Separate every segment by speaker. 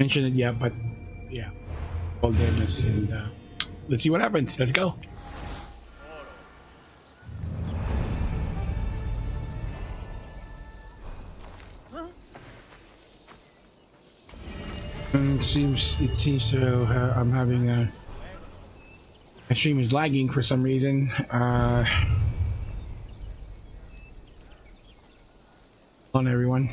Speaker 1: mention it yet, but yeah, all goodness, and let's see what happens. Let's go. It seems I'm having my stream is lagging for some reason. On everyone.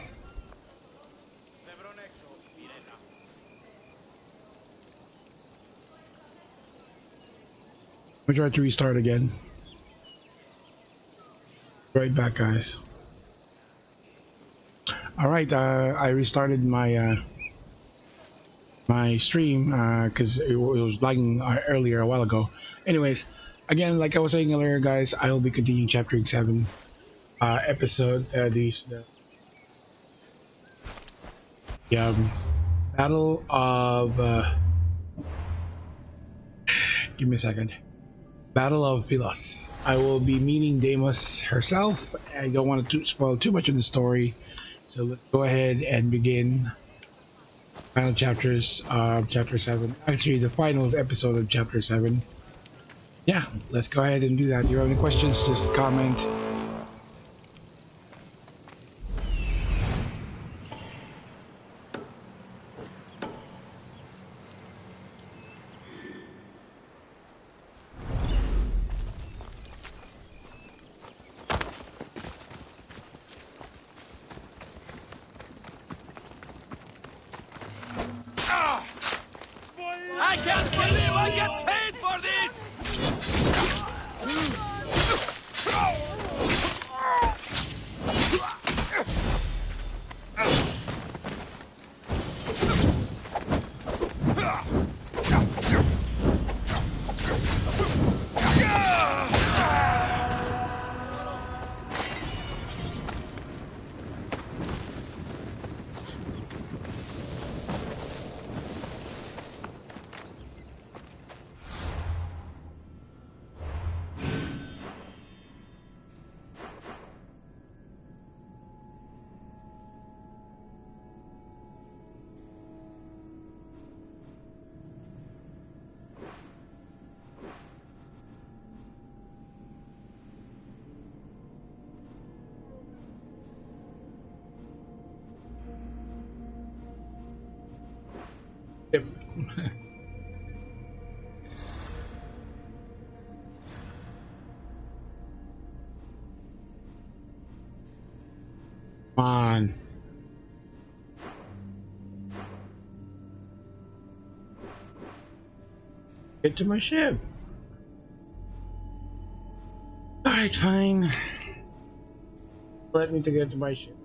Speaker 1: We try to restart again. Right back, guys. All right, I restarted my my stream because it was lagging earlier a while ago. Anyways, again, like I was saying earlier, guys, I will be continuing chapter 7 episode. The battle of give me a second. Battle of Pylos. I will be meeting Deimos herself. I don't want to spoil too much of the story, so let's go ahead and begin final chapters of chapter 7. Actually, the final episode of chapter 7. Yeah, let's go ahead and do that. If you have any questions, just comment.
Speaker 2: I can't believe I get paid for this!
Speaker 1: Yep. Come on. Get to my ship. Alright, fine. Let me to get to my ship.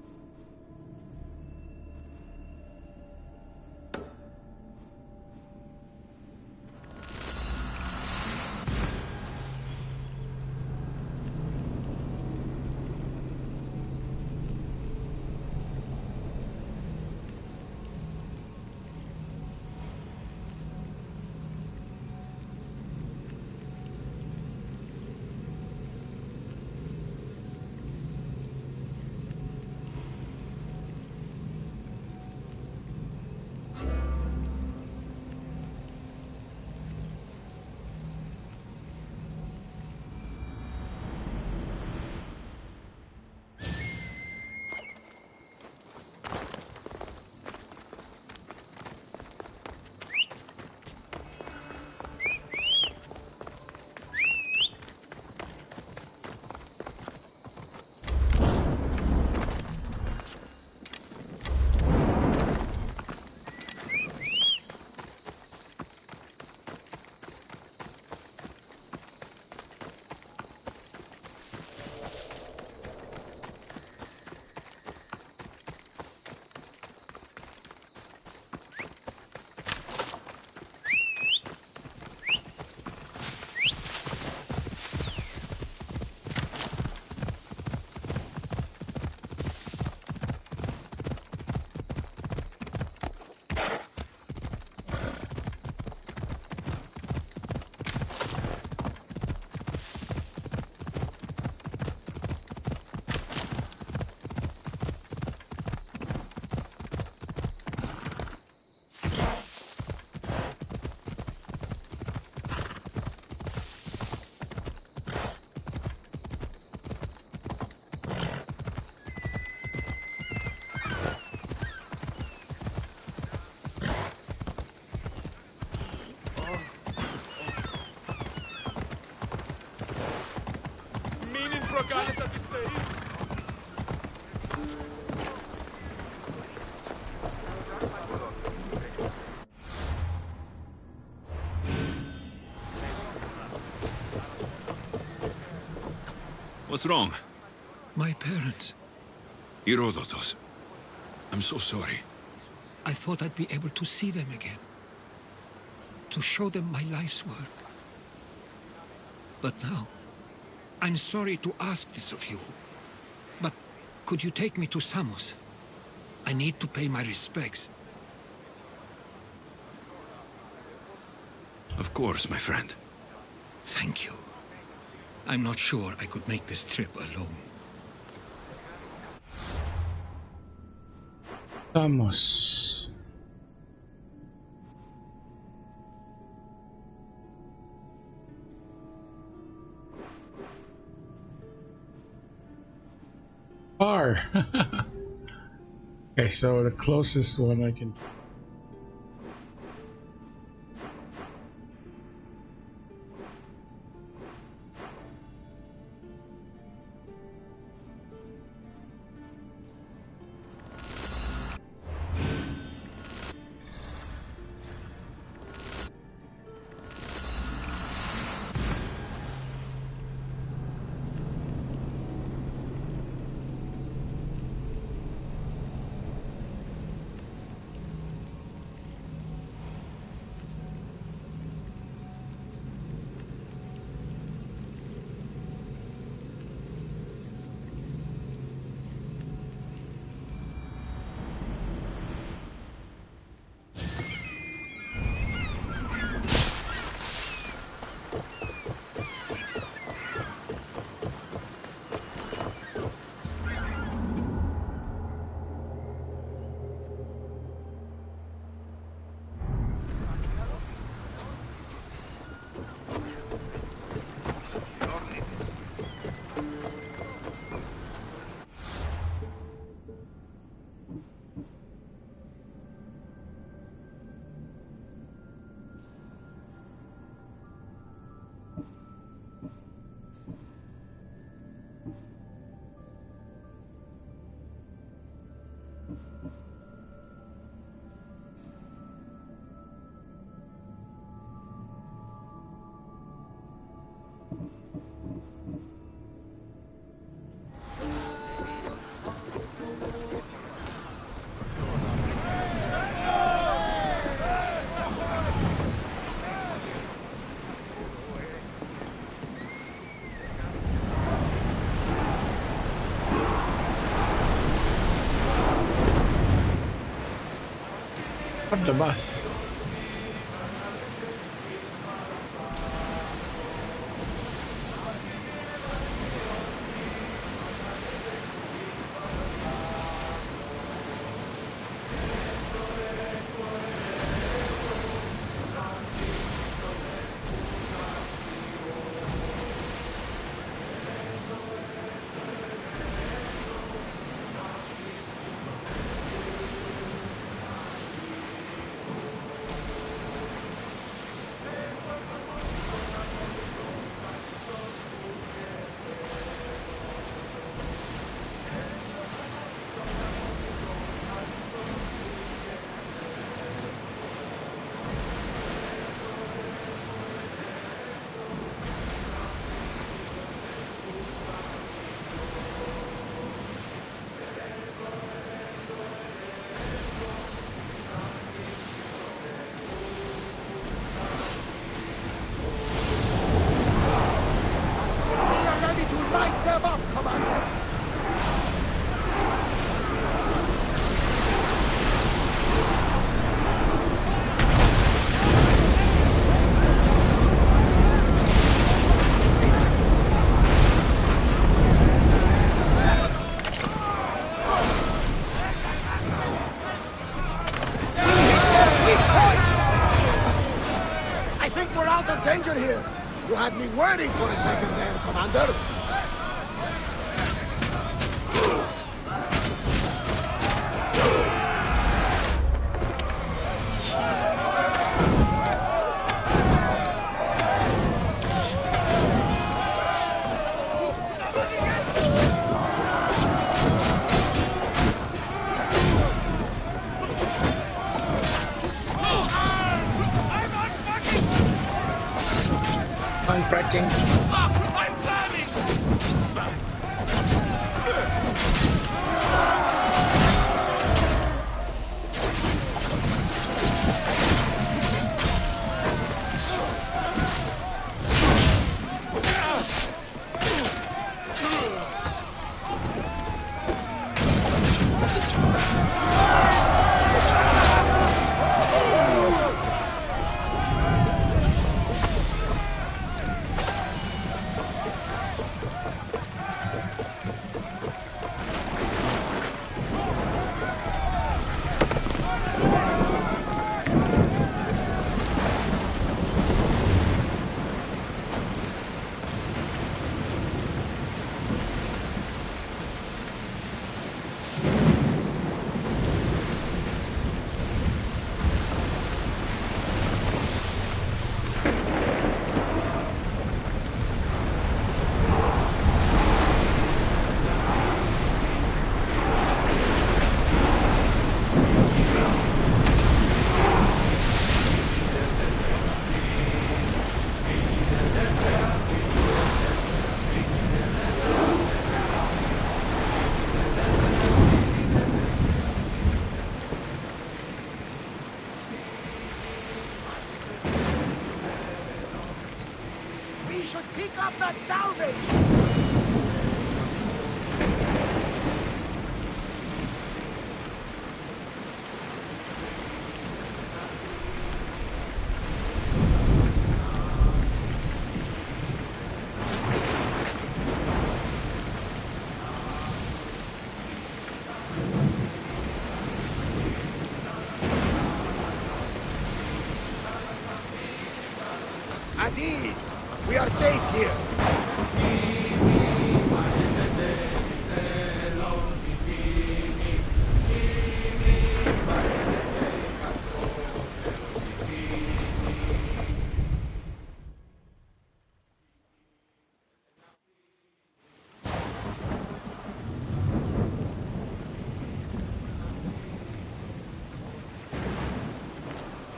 Speaker 2: What's wrong?
Speaker 3: My parents.
Speaker 2: Herodotus. I'm so sorry.
Speaker 3: I thought I'd be able to see them again. To show them my life's work. But now, I'm sorry to ask this of you. But could you take me to Samos? I need to pay my respects.
Speaker 2: Of course, my friend.
Speaker 3: Thank you. I'm not sure I could make this trip alone.
Speaker 1: Vamos. Far. Okay, so the closest one I can. Up the bus.
Speaker 4: We are ready to light them up, Commander! I think we're out of danger here. You had me worried for a second there, Commander.
Speaker 1: Unpacking.
Speaker 2: I'm planning!
Speaker 4: should pick up that salvage! At ease! We are safe here!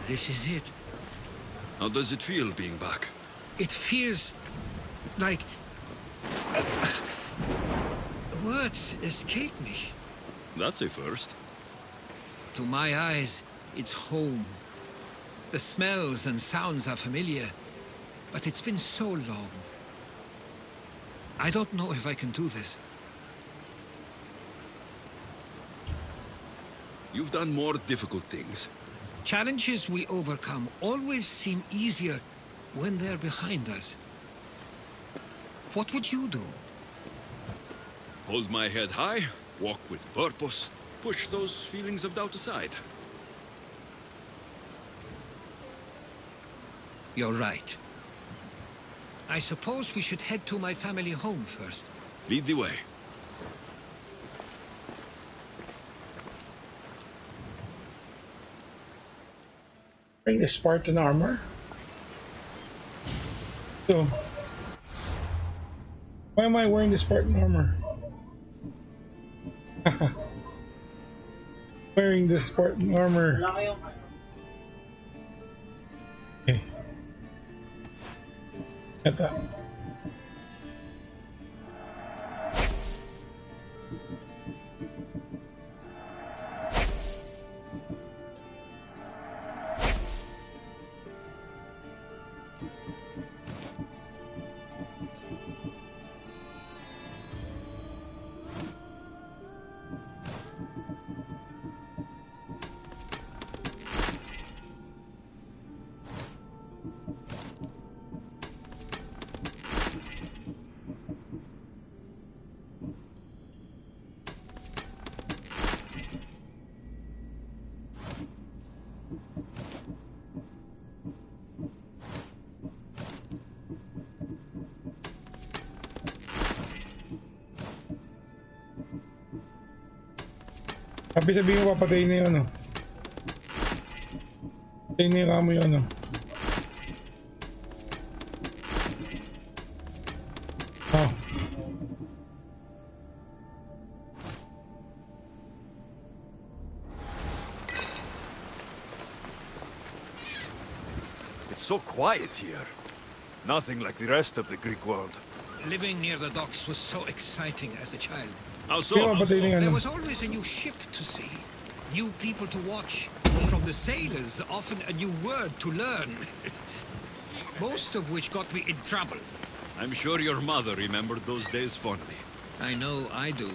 Speaker 3: This is it.
Speaker 2: How does it feel being back?
Speaker 3: It feels like... Words escape me.
Speaker 2: That's a first.
Speaker 3: To my eyes, it's home. The smells and sounds are familiar, but it's been so long. I don't know if I can do this.
Speaker 2: You've done more difficult things.
Speaker 3: Challenges we overcome always seem easier when they're behind us. What would you do?
Speaker 2: Hold my head high, walk with purpose, push those feelings of doubt aside.
Speaker 3: You're right. I suppose we should head to my family home first.
Speaker 2: Lead the way.
Speaker 1: Wearing the Spartan armor. So, why am I wearing the Spartan armor? Wearing the Spartan armor. Okay. Get that. Sabi sabihin mo papatayin na yun, ano? Patayin na yung kamo yun, ano? Oh.
Speaker 5: It's so quiet here. Nothing like the rest of the Greek world.
Speaker 3: Living near the docks was so exciting as a child.
Speaker 2: How
Speaker 1: Sabihin mo
Speaker 2: so?
Speaker 1: papatayin na yung
Speaker 3: There
Speaker 1: ano?
Speaker 3: was always a new ship to see, new people to watch. From the sailors, often a new word to learn. Most of which got me in trouble.
Speaker 2: I'm sure your mother remembered those days fondly.
Speaker 3: I know I do.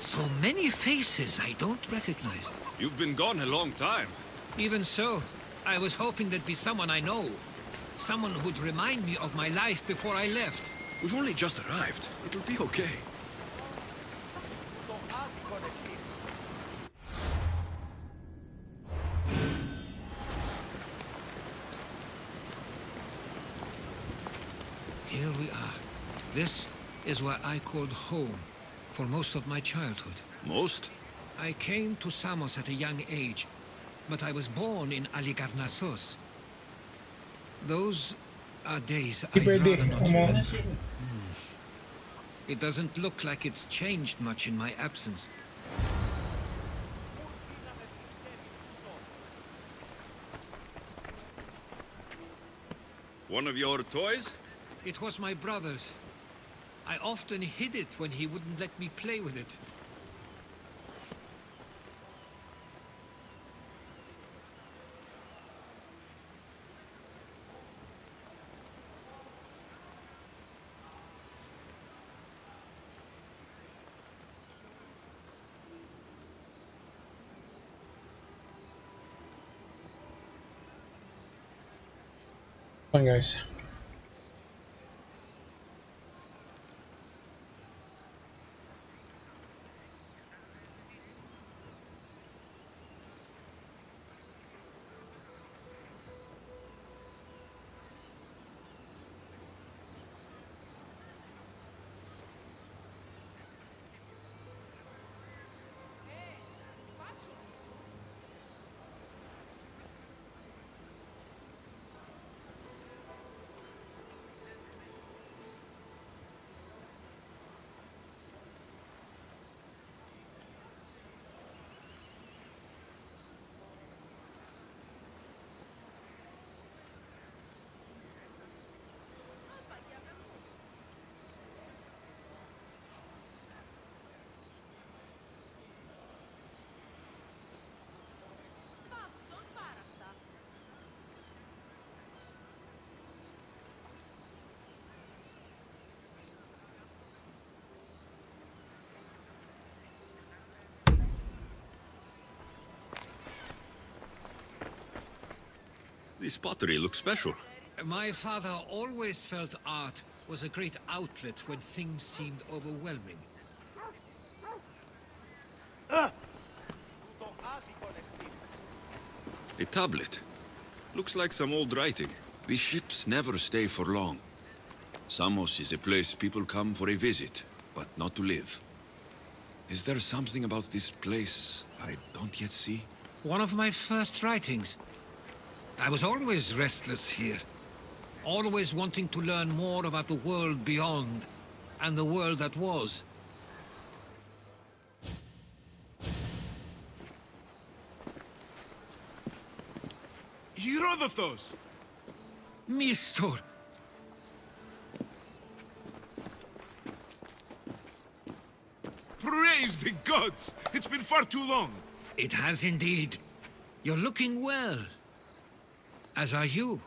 Speaker 3: So many faces I don't recognize.
Speaker 2: You've been gone a long time.
Speaker 3: Even so, I was hoping there'd be someone I know. Someone who'd remind me of my life before I left.
Speaker 2: We've only just arrived. It'll be okay.
Speaker 3: Here we are. This is where I called home for most of my childhood.
Speaker 2: Most?
Speaker 3: I came to Samos at a young age, but I was born in Aligarnassos. Those are days I'd
Speaker 1: Pwede.
Speaker 3: rather not
Speaker 1: Amo.
Speaker 3: remember. It doesn't look like it's changed much in my absence.
Speaker 2: One of your toys?
Speaker 3: It was my brother's. I often hid it when he wouldn't let me play with it.
Speaker 1: Come on, guys.
Speaker 2: This pottery looks special.
Speaker 3: My father always felt art was a great outlet when things seemed overwhelming.
Speaker 2: A tablet. Looks like some old writing. The ships never stay for long. Samos is a place people come for a visit, but not to live. Is there something about this place I don't yet see?
Speaker 3: One of my first writings. I was always restless here. Always wanting to learn more about the world beyond, and the world that was.
Speaker 5: Herodotus!
Speaker 3: Mistor!
Speaker 5: Praise the gods! It's been far too long!
Speaker 3: It has indeed. You're looking well. As are you,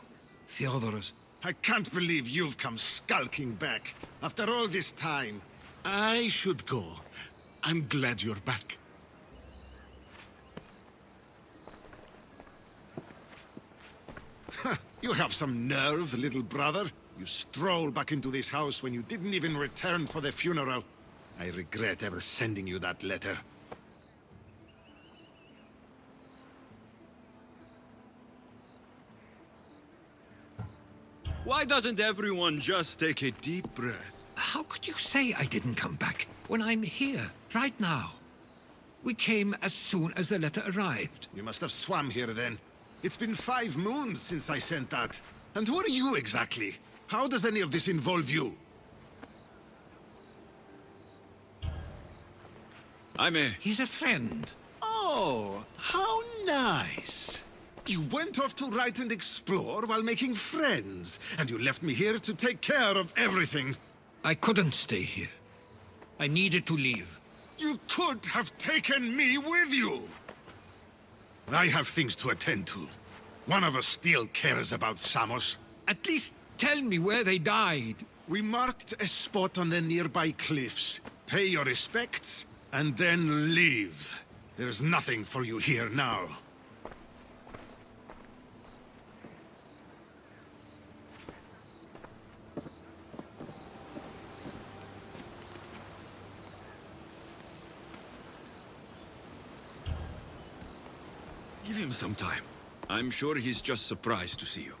Speaker 3: Theodorus.
Speaker 6: I can't believe you've come skulking back. After all this time, I should go. I'm glad you're back. You have some nerve, little brother. You stroll back into this house when you didn't even return for the funeral. I regret ever sending you that letter.
Speaker 2: Why doesn't everyone just take a deep breath?
Speaker 3: How could you say I didn't come back when I'm here, right now? We came as soon as the letter arrived.
Speaker 6: You must have swam here then. It's been 5 moons since I sent that. And who are you exactly? How does any of this involve you?
Speaker 3: He's a friend.
Speaker 6: Oh, how nice. You went off to write and explore while making friends, and you left me here to take care of everything.
Speaker 3: I couldn't stay here. I needed to leave.
Speaker 6: You could have taken me with you. I have things to attend to. One of us still cares about Samos.
Speaker 3: At least tell me where they died.
Speaker 6: We marked a spot on the nearby cliffs. Pay your respects, and then leave. There's nothing for you here now.
Speaker 2: Give him some time. I'm sure he's just surprised to see you.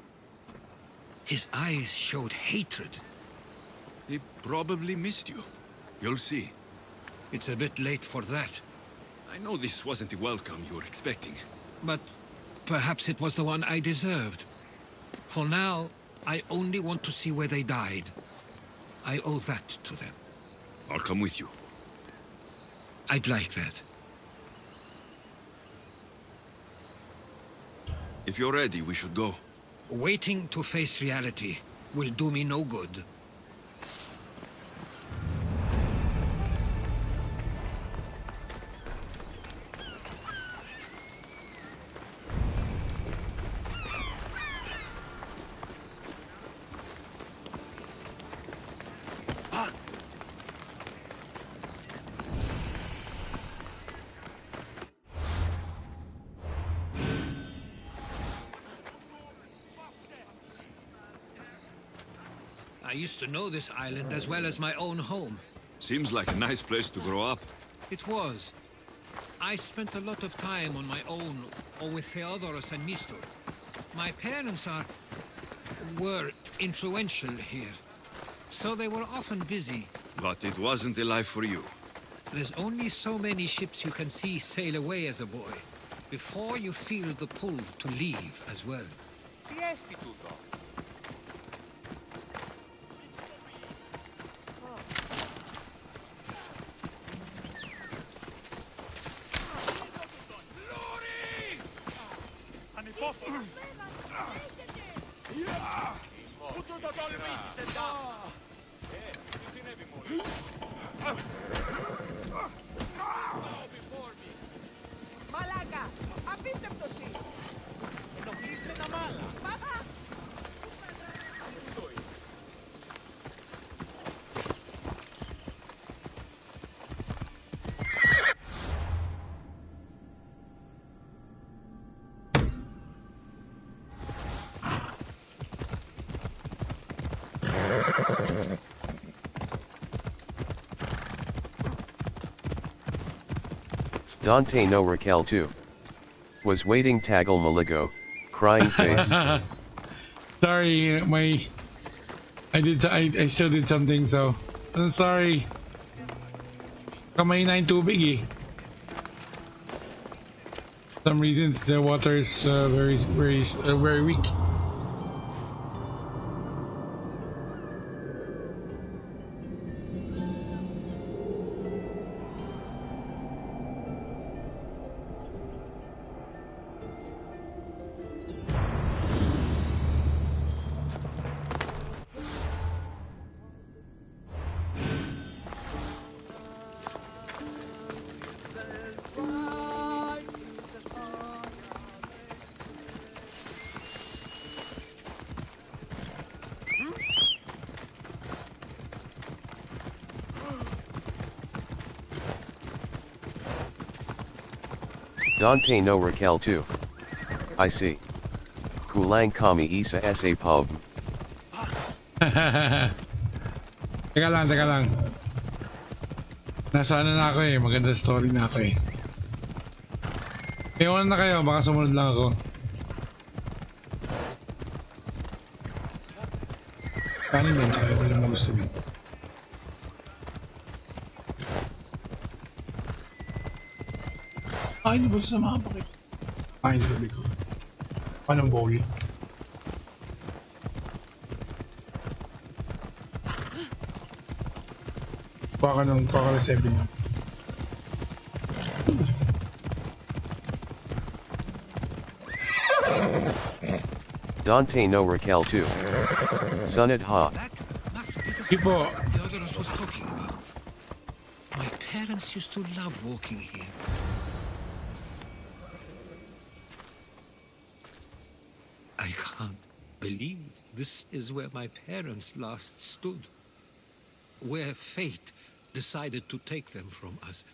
Speaker 3: His eyes showed hatred.
Speaker 2: He probably missed you. You'll see.
Speaker 3: It's a bit late for that.
Speaker 2: I know this wasn't the welcome you were expecting.
Speaker 3: But perhaps it was the one I deserved. For now, I only want to see where they died. I owe that to them.
Speaker 2: I'll come with you.
Speaker 3: I'd like that.
Speaker 2: If you're ready, we should go.
Speaker 3: Waiting to face reality will do me no good. used to know this island as well as my own home.
Speaker 2: Seems like a nice place to grow up.
Speaker 3: It was. I spent a lot of time on my own, or with Theodorus and Mistor. My parents were influential here, so they were often busy.
Speaker 2: But it wasn't a life for you.
Speaker 3: There's only so many ships you can see sail away as a boy, before you feel the pull to leave as well.
Speaker 7: Μαλάκα! Απίστευτος είναι! Ενοχλείς με τα μάλα! Πάπα!
Speaker 8: Dante no Raquel too. Was waiting Tagal Maligo, crying face.
Speaker 1: Sorry, I still did something, so I'm sorry. Kamay na yung tubig eh. For some reasons the water is very weak.
Speaker 8: Dante no Raquel too. I see. Kulang kami isa sa pub.
Speaker 1: Teka lang. Nasa ano na ako eh, maganda story na ako eh. Ewan na kayo, baka sumunod lang ako. Kanin din, tsaka ito lang gusto mo. Ay, hindi ba sa mga pakit? Ay, sabi ko. Anong bowl? Kuha ka ng 7.
Speaker 8: Dante no Raquel too. Sunad ha.
Speaker 3: That must be the
Speaker 1: Tipo,
Speaker 3: Theodorus was talking about. My parents used to love walking here. I can't believe this is where my parents last stood. Where fate decided to take them from us.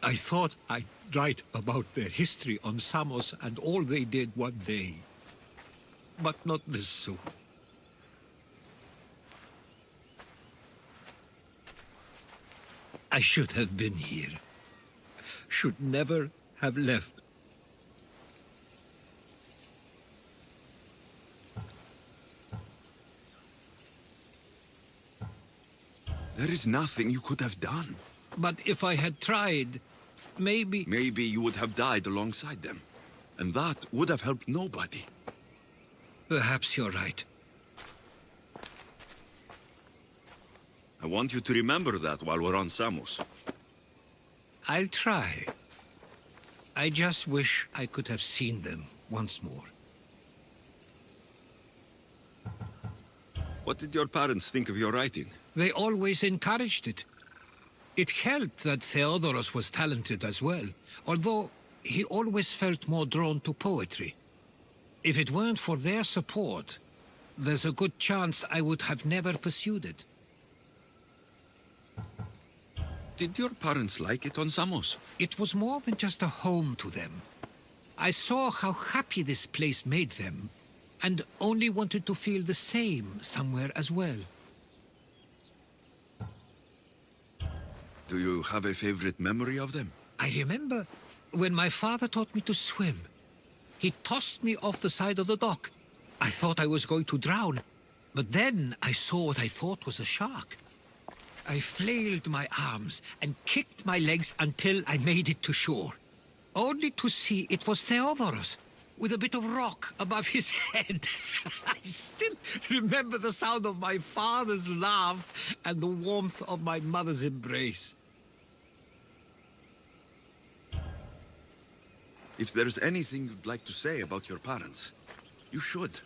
Speaker 3: I thought I'd write about their history on Samos and all they did one day. But not this soon. I should have been here. Should never have left.
Speaker 2: There is nothing you could have done.
Speaker 3: But if I had tried, maybe...
Speaker 2: Maybe you would have died alongside them. And that would have helped nobody.
Speaker 3: Perhaps you're right.
Speaker 2: I want you to remember that while we're on Samos.
Speaker 3: I'll try. I just wish I could have seen them once more.
Speaker 2: What did your parents think of your writing?
Speaker 3: They always encouraged it. It helped that Theodorus was talented as well, although he always felt more drawn to poetry. If it weren't for their support, there's a good chance I would have never pursued it.
Speaker 2: Did your parents like it on Samos?
Speaker 3: It was more than just a home to them. I saw how happy this place made them, and only wanted to feel the same somewhere as well.
Speaker 2: Do you have a favorite memory of them?
Speaker 3: I remember when my father taught me to swim. He tossed me off the side of the dock. I thought I was going to drown, but then I saw what I thought was a shark. I flailed my arms and kicked my legs until I made it to shore, only to see it was Theodorus, with a bit of rock above his head. I still remember the sound of my father's laugh and the warmth of my mother's embrace.
Speaker 2: If there's anything you'd like to say about your parents, you should.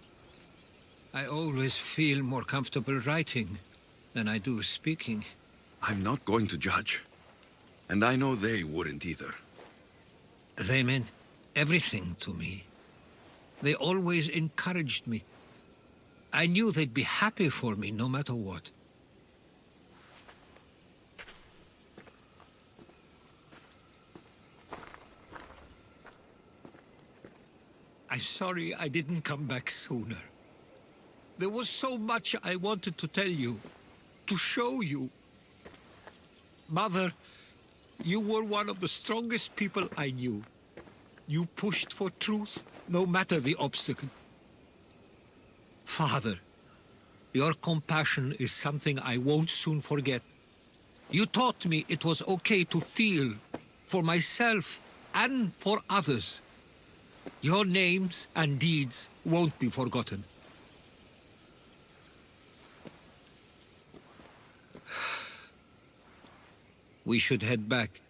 Speaker 3: I always feel more comfortable writing than I do speaking.
Speaker 2: I'm not going to judge. And I know they wouldn't either.
Speaker 3: They meant everything to me. They always encouraged me. I knew they'd be happy for me no matter what. I'm sorry I didn't come back sooner. There was so much I wanted to tell you, to show you. Mother, you were one of the strongest people I knew. You pushed for truth, no matter the obstacle. Father, your compassion is something I won't soon forget. You taught me it was okay to feel, for myself and for others. Your names and deeds won't be forgotten. We should head back.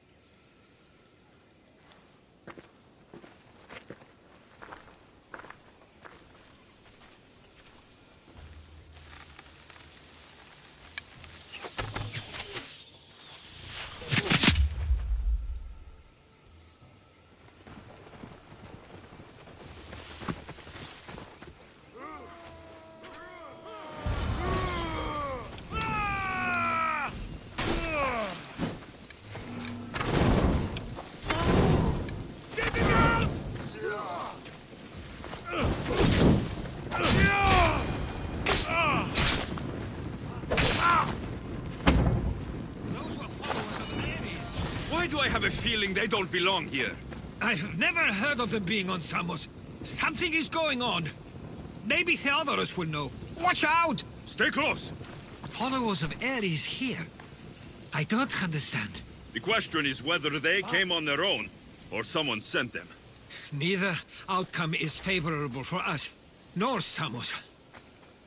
Speaker 2: Why do I have a feeling they don't belong here?
Speaker 3: I've never heard of them being on Samos. Something is going on. Maybe Theodorus will know. Watch out!
Speaker 2: Stay close!
Speaker 3: Followers of Ares here. I don't understand.
Speaker 2: The question is whether they came on their own, or someone sent them.
Speaker 3: Neither outcome is favorable for us, nor Samos.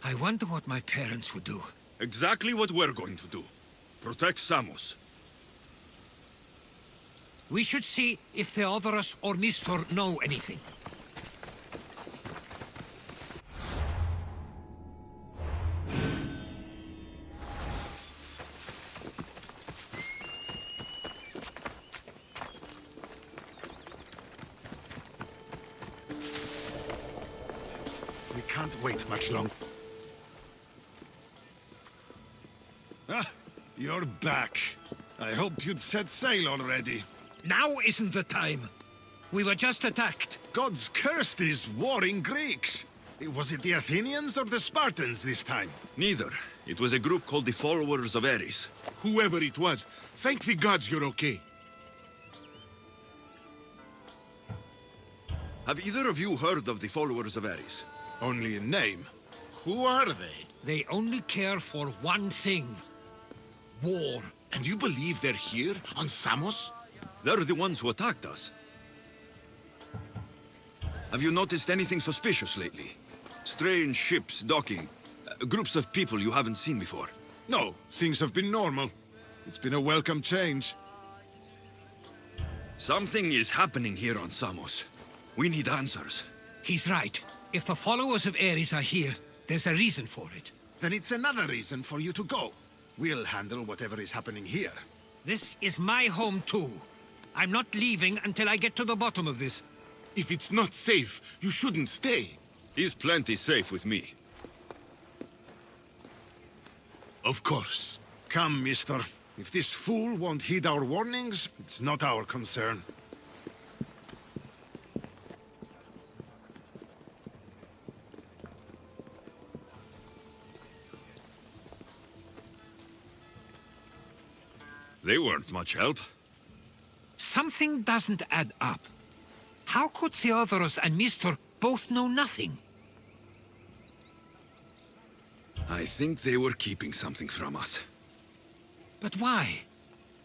Speaker 3: I wonder what my parents would do.
Speaker 2: Exactly what we're going to do. Protect Samos.
Speaker 3: We should see if Theodorus or Nestor know anything.
Speaker 6: We can't wait much longer. Ah, you're back. I hoped you'd set sail already.
Speaker 3: Now isn't the time. We were just attacked.
Speaker 6: God's cursed these warring Greeks. Was it the Athenians or the Spartans this time?
Speaker 2: Neither. It was a group called the Followers of Ares.
Speaker 9: Whoever it was, thank the gods you're okay.
Speaker 2: Have either of you heard of the Followers of Ares?
Speaker 6: Only in name.
Speaker 9: Who are they?
Speaker 3: They only care for one thing. War.
Speaker 9: And you believe they're here, on Samos?
Speaker 2: They're the ones who attacked us. Have you noticed anything suspicious lately? Strange ships docking, groups of people you haven't seen before.
Speaker 6: No, things have been normal. It's been a welcome change.
Speaker 2: Something is happening here on Samos. We need answers.
Speaker 3: He's right. If the followers of Ares are here, there's a reason for it.
Speaker 6: Then it's another reason for you to go. We'll handle whatever is happening here.
Speaker 3: This is my home too. I'm not leaving until I get to the bottom of this.
Speaker 9: If it's not safe, you shouldn't stay.
Speaker 2: He's plenty safe with me.
Speaker 9: Of course.
Speaker 6: Come, mister. If this fool won't heed our warnings, it's not our concern.
Speaker 2: They weren't much help.
Speaker 3: Something doesn't add up. How could Theodoros and Mistor both know nothing?
Speaker 2: I think they were keeping something from us.
Speaker 3: But why?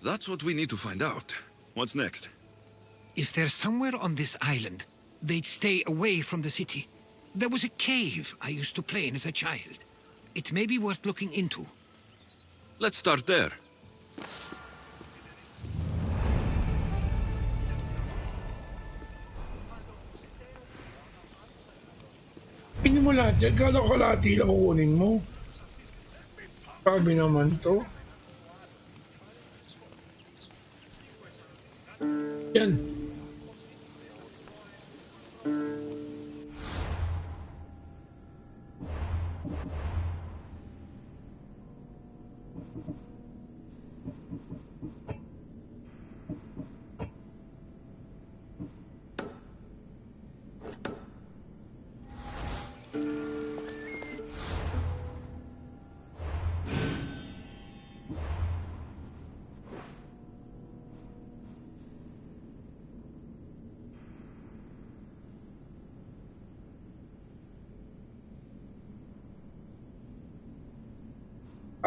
Speaker 2: That's what we need to find out. What's next?
Speaker 3: If they're somewhere on this island, they'd stay away from the city. There was a cave I used to play in as a child. It may be worth looking into.
Speaker 2: Let's start there.
Speaker 1: Pinin mo lahat yan. Kala ko kalahati lang kukunin mo. Sabi naman to. Yan.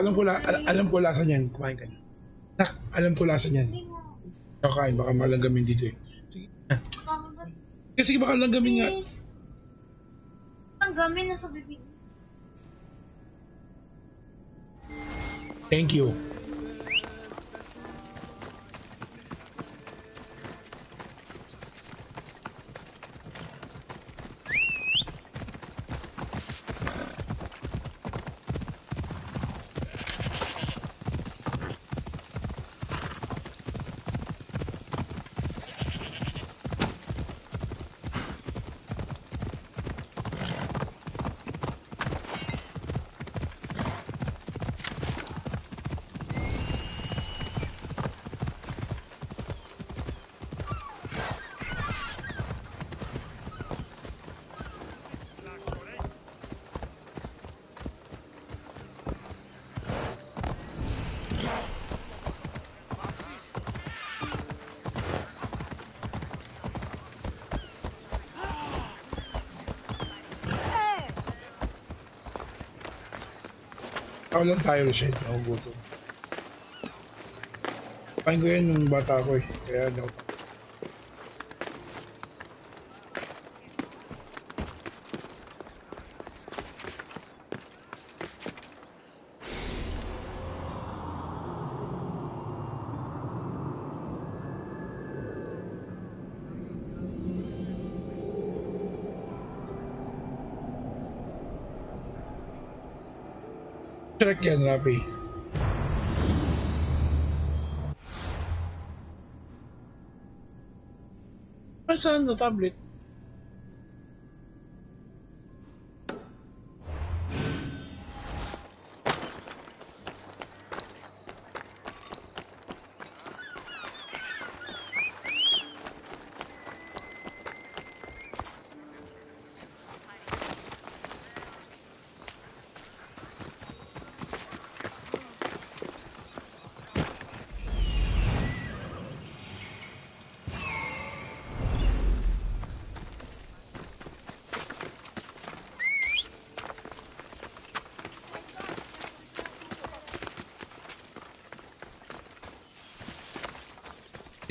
Speaker 1: Alam ko lasa niyan. Kumain ka na. Nak, alam ko lasa niyan. Kakain, baka malanggamin dito eh. Sige. Sige, baka langgamin nga.
Speaker 10: Ang gamin na sa bibig.
Speaker 1: Thank you. Ako lang tayo, Rashid. Nakugutom. Kain ko yan nung bata ko eh. Kaya daw. Track yan, Rapi. Saan na tablet?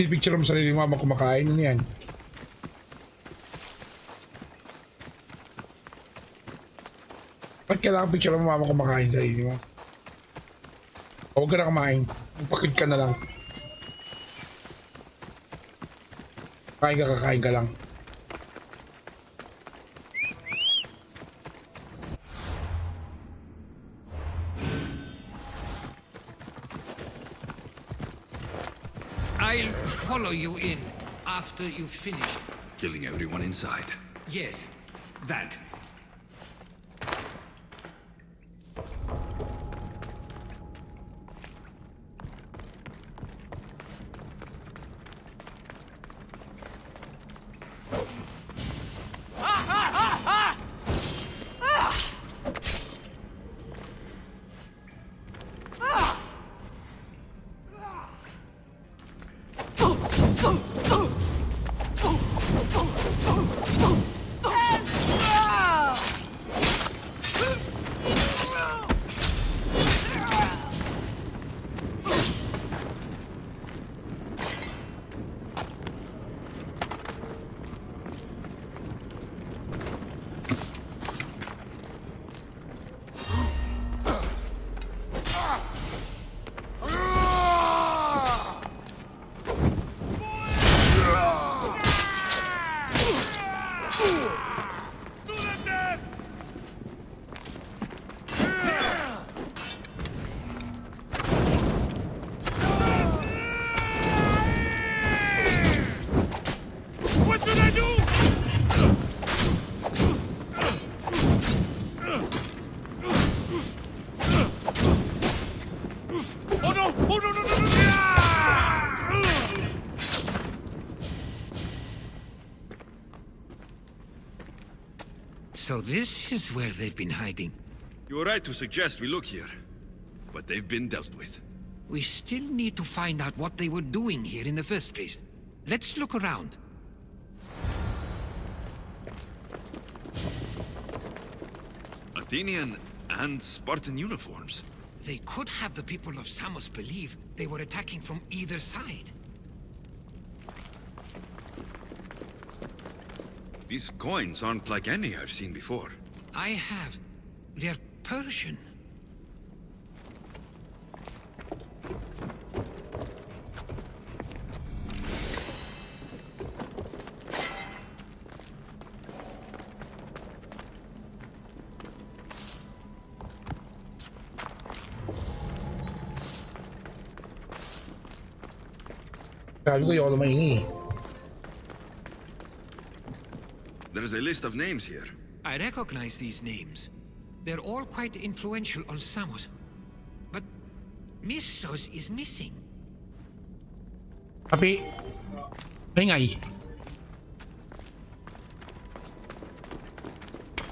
Speaker 1: Picture mo sarili mo habang kumakain. Ano yan? Ba't kailangan picture mo habang kumakain sarili mo? Huwag ka na kumain. Magpakid ka na lang. Kakain ka lang.
Speaker 3: I'll follow you in after you've finished.
Speaker 2: Killing everyone inside.
Speaker 3: Yes, that. So this is where they've been hiding.
Speaker 2: You were right to suggest we look here. But they've been dealt with.
Speaker 3: We still need to find out what they were doing here in the first place. Let's look around.
Speaker 2: Athenian and Spartan uniforms.
Speaker 3: They could have the people of Samos believe they were attacking from either side.
Speaker 2: These coins aren't like any I've seen before.
Speaker 3: I have. They're Persian.
Speaker 1: Sabi ko, ayoko na maingi.
Speaker 2: There's a list of names here.
Speaker 3: I recognize these names. They're all quite influential on Samos. But Missos is missing.
Speaker 1: Papi, maingay.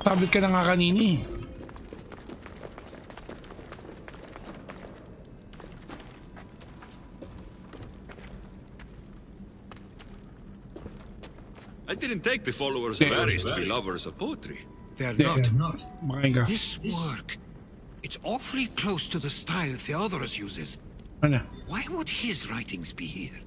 Speaker 1: Tablet ka na nga kanina eh.
Speaker 2: I didn't take the followers of Ares to be lovers of poetry.
Speaker 3: They're
Speaker 1: They're
Speaker 3: not.
Speaker 1: Makain ka.
Speaker 3: This work, it's awfully close to the style Theodorus uses.
Speaker 1: Ano?
Speaker 3: Why would his writings be here?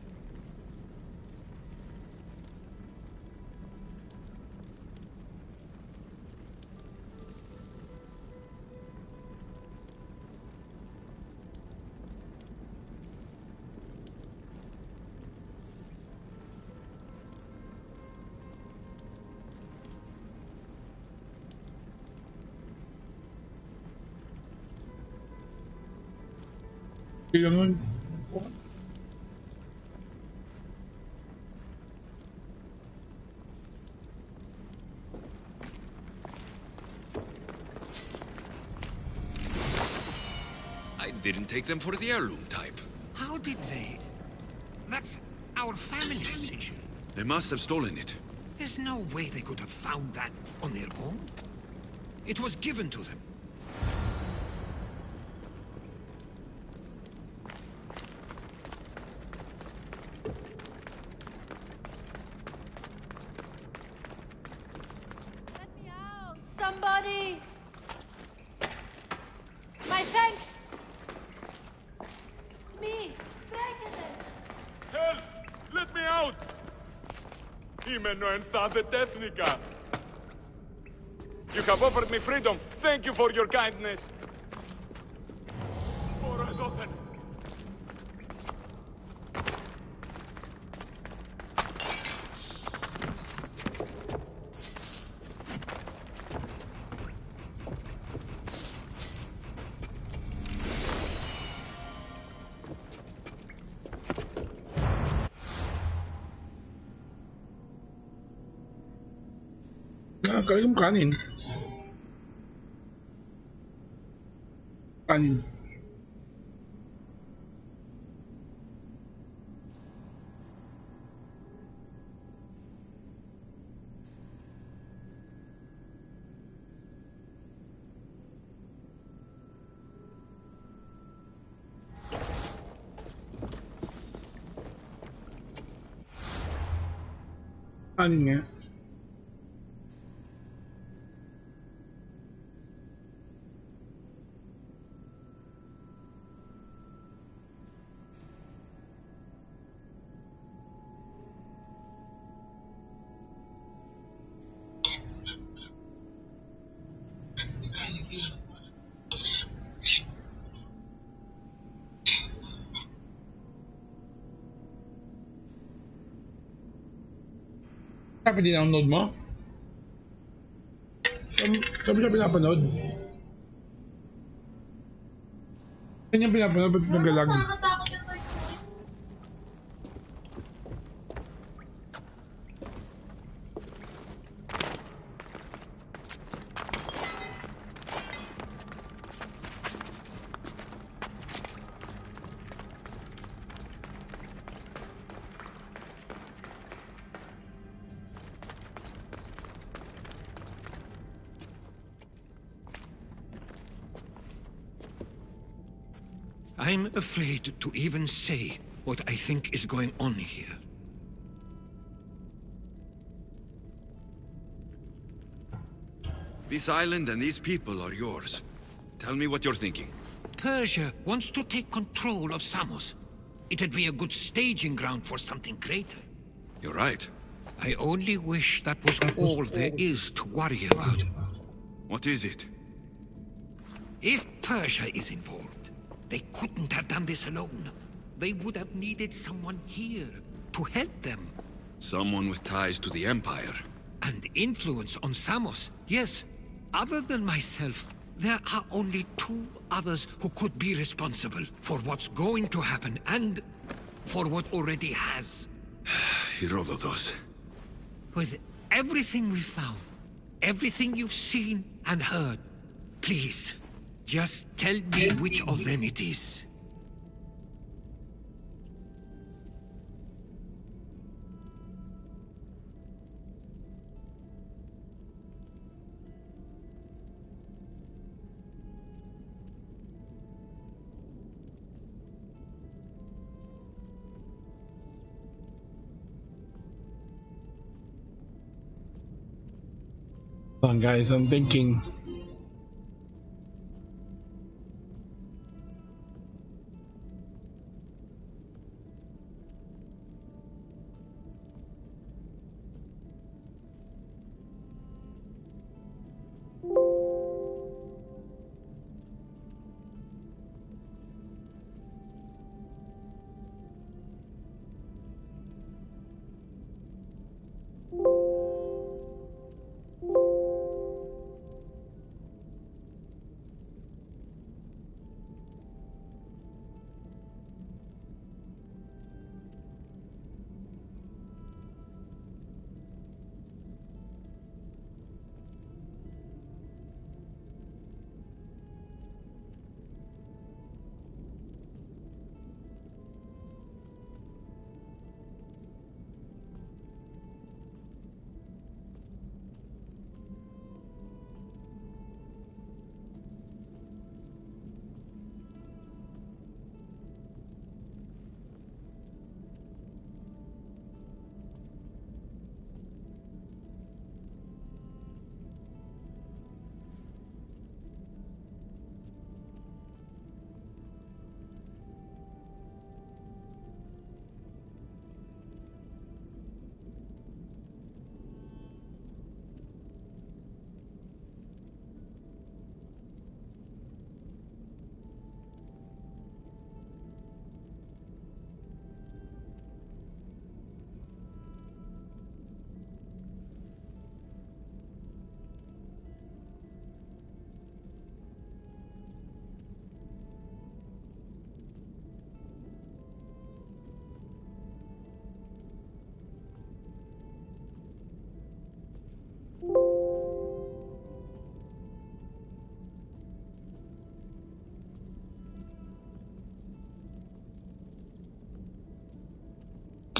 Speaker 1: Ganun.
Speaker 2: I didn't take them for the heirloom type.
Speaker 3: How did they? That's our family sigil.
Speaker 2: They must have stolen it.
Speaker 3: There's no way they could have found that on their own. It was given to them.
Speaker 10: Let me out! Somebody! My thanks! Me! President!
Speaker 5: Help! Let me out! Himeno enthade Tethnica! You have offered me freedom. Thank you for your kindness. Open.
Speaker 1: Kaya yung kanin. Kanin. Kanin nga. Dapat din-download mo? Sabi siya pinapanood. Kanya pinapanood, ba't nagalag?
Speaker 3: I'm afraid to even say what I think is going on here.
Speaker 2: This island and these people are yours. Tell me what you're thinking.
Speaker 3: Persia wants to take control of Samos. It'd be a good staging ground for something greater.
Speaker 2: You're right.
Speaker 3: I only wish that was all there is to worry about.
Speaker 2: What is it?
Speaker 3: If Persia is involved, they couldn't have done this alone. They would have needed someone here to help them.
Speaker 2: Someone with ties to the Empire.
Speaker 3: And influence on Samos, yes. Other than myself, there are only two others who could be responsible for what's going to happen and for what already has.
Speaker 2: Herodotus.
Speaker 3: With everything we've found, everything you've seen and heard, please, just tell me which of them it is.
Speaker 1: Hold on, guys, I'm thinking.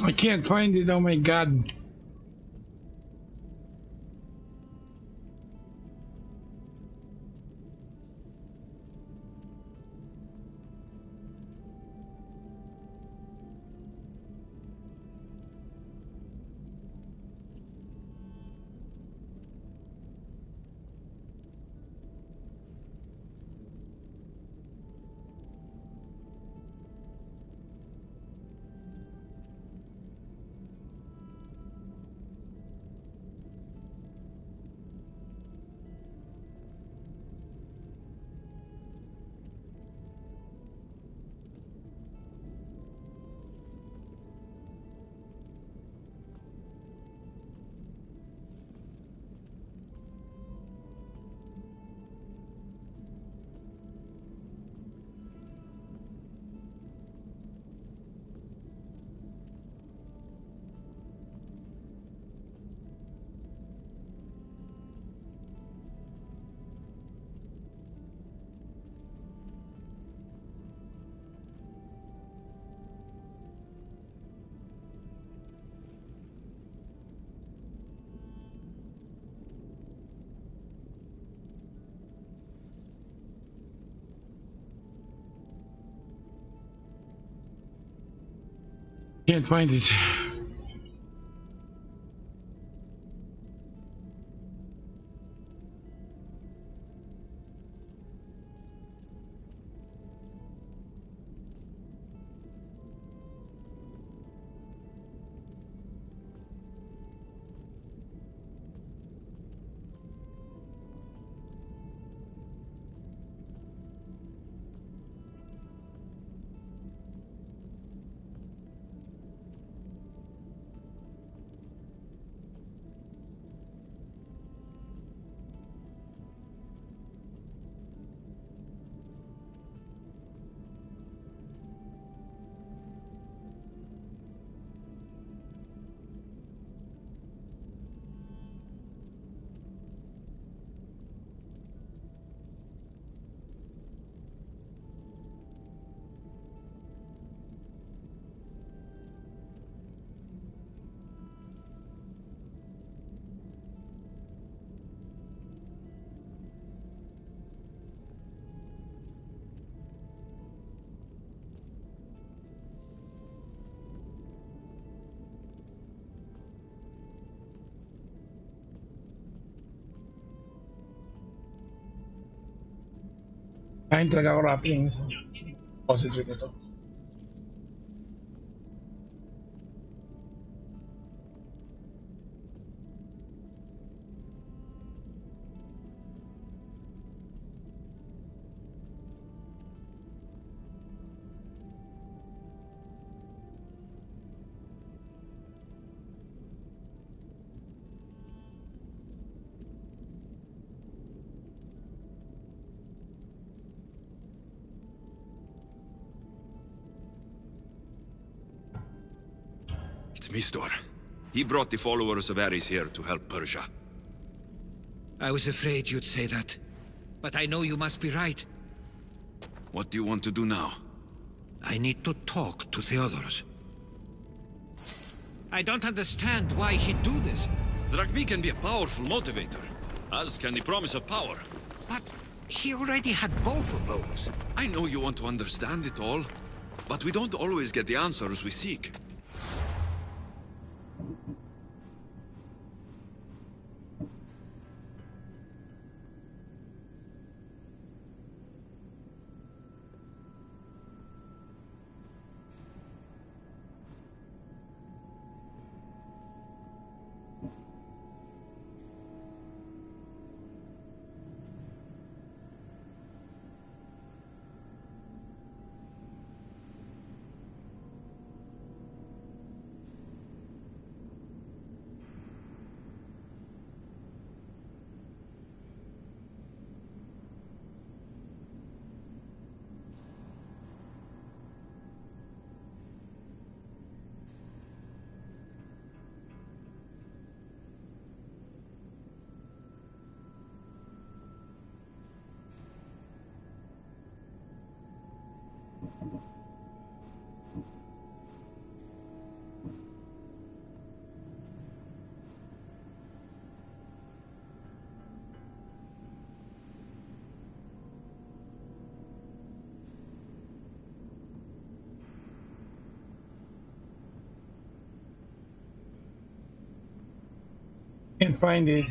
Speaker 1: I can't find it, oh my god. Can't find it. Kain talaga ako rapping sa concentrate nito.
Speaker 2: It's Mistor. He brought the followers of Ares here to help Persia.
Speaker 3: I was afraid you'd say that. But I know you must be right.
Speaker 2: What do you want to do now?
Speaker 3: I need to talk to Theodorus. I don't understand why he'd do this.
Speaker 2: Drachmi can be a powerful motivator, as can the promise of power.
Speaker 3: But he already had both of those.
Speaker 2: I know you want to understand it all, but we don't always get the answers we seek.
Speaker 1: Can't find it.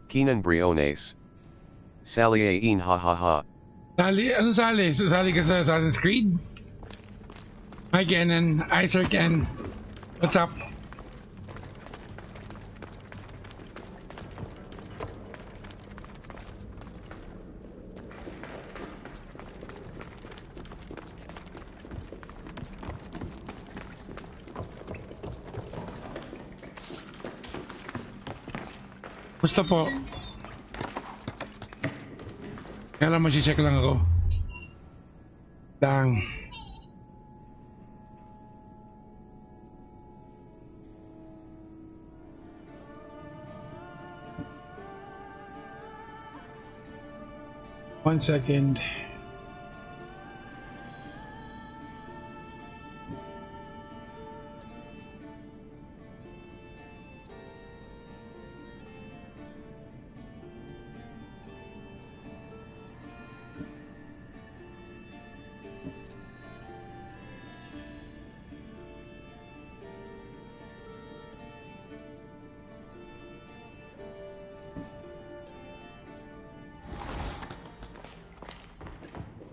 Speaker 8: Keenan Briones. Saliein ha ha ha.
Speaker 1: Sali? Ano sali? Sali ka sa Assassin's Creed? Hi Kenan. Hi Sir Ken. What's up? Gusto po. Kaya lang mag-check lang ako. Dang. One second.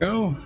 Speaker 1: Go.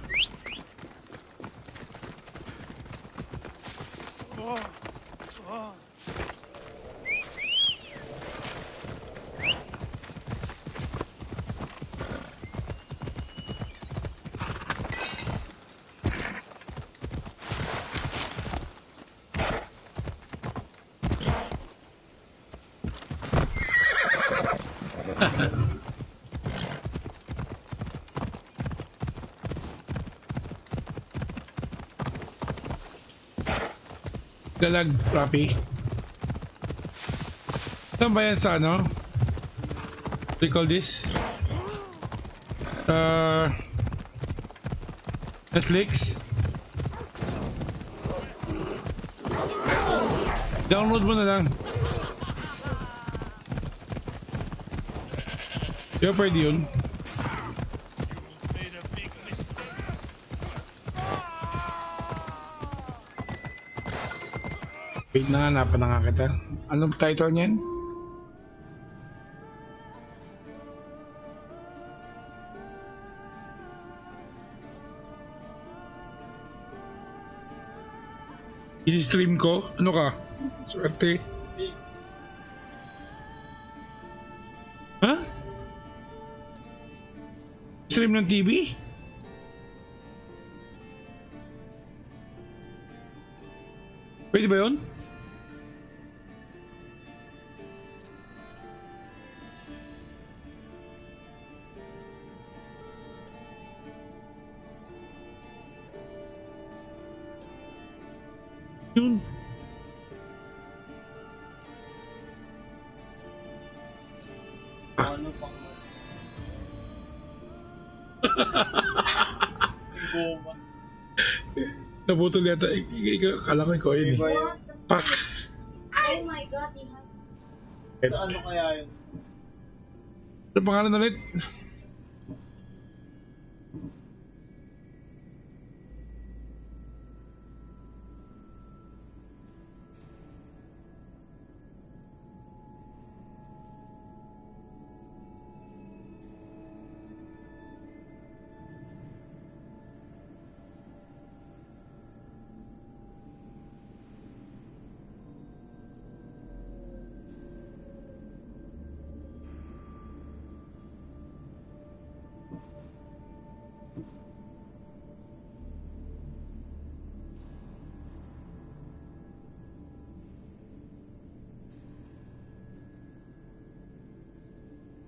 Speaker 1: Galag, Rapi. Saan ba yan sa ano? What do you call this? Netflix? Download mo na lang. Yo, pwede yun. Wait na, hanapan na nga kita. Anong title niyan? Isi-stream ko? Ano ka? Swerte. Ha? Stream ng TV? Pwede ba yun? Yun.
Speaker 11: Ano pang goma.
Speaker 1: Naputol yata. Kala ko ikaw yun eh. Pak!
Speaker 10: Oh my god,
Speaker 11: Sa ano kaya yun?
Speaker 1: Ano pangalan ulit?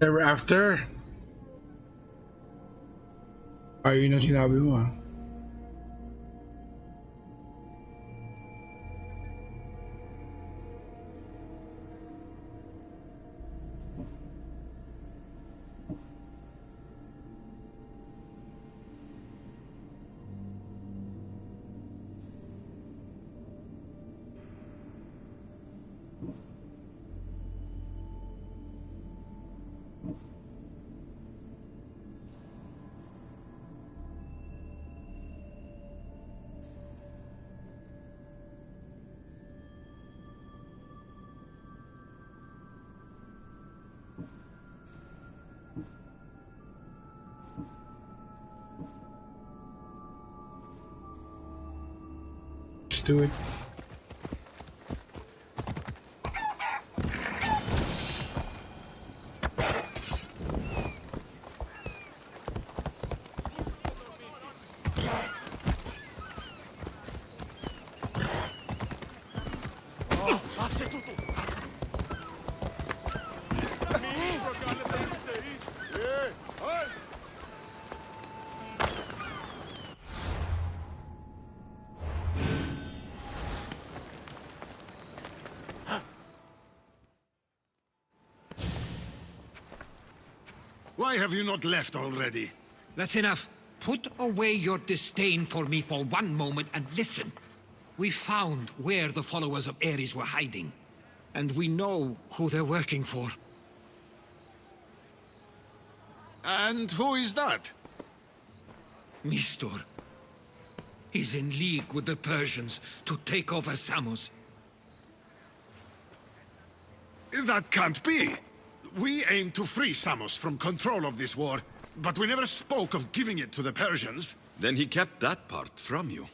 Speaker 1: Ever after? Ayun ang sinabi mo ah. to it.
Speaker 6: Why have you not left already?
Speaker 3: That's enough. Put away your disdain for me for one moment and listen. We found where the followers of Ares were hiding. And we know who they're working for.
Speaker 6: And who is that?
Speaker 3: Mistor. He's in league with the Persians to take over Samos.
Speaker 6: That can't be. We aim to free Samos from control of this war, but we never spoke of giving it to the Persians.
Speaker 2: Then he kept that part from you.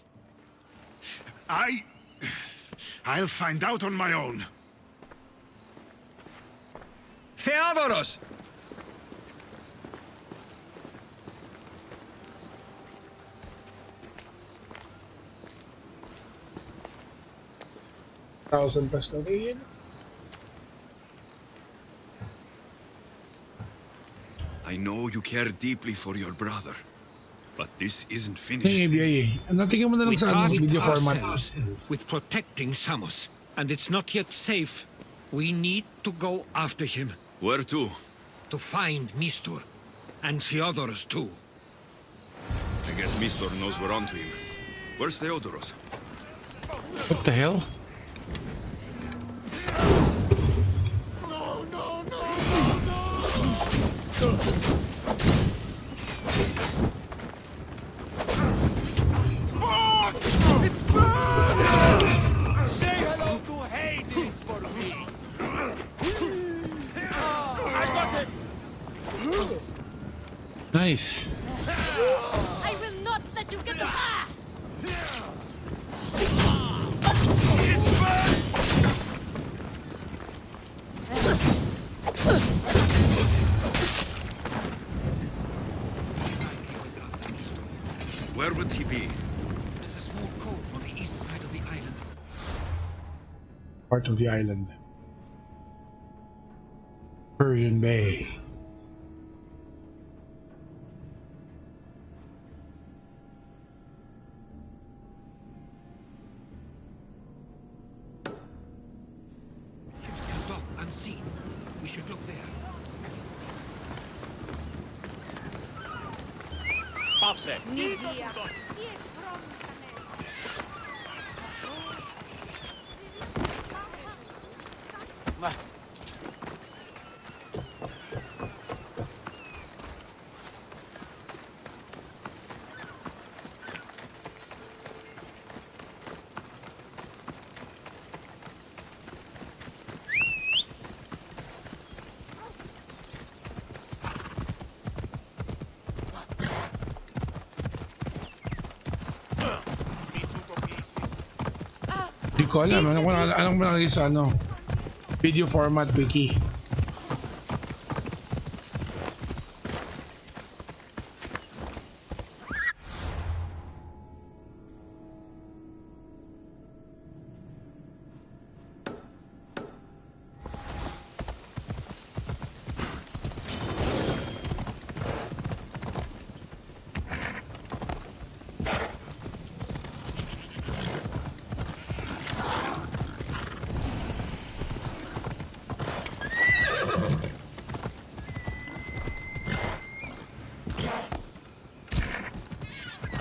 Speaker 6: I'll find out on my own.
Speaker 3: Theodoros!
Speaker 1: 1,000 plus na rin.
Speaker 2: I know you care deeply for your brother, but this isn't finished.
Speaker 1: Hey, ABI. Natingin mo na lang
Speaker 3: We
Speaker 1: sa
Speaker 3: tasked
Speaker 1: video format.
Speaker 3: ourselves with protecting Samos, and it's not yet safe. We need to go after him.
Speaker 2: Where to?
Speaker 3: To find Mistor, and Theodoros too.
Speaker 2: I guess Mistor knows we're onto him. Where's Theodoros?
Speaker 1: What the hell?
Speaker 7: Say hello to Hades for me! I got it!
Speaker 1: Nice.
Speaker 10: I will not let you get away!
Speaker 2: Where would he be?
Speaker 3: There's a small cove on the east side of the island.
Speaker 1: Part of the island. Persian Bay.
Speaker 3: Ships can dock unseen. We should look there.
Speaker 7: Offset.
Speaker 10: Nidia.
Speaker 1: Hindi ko alam. Anong malagay sa ano? Video format wiki.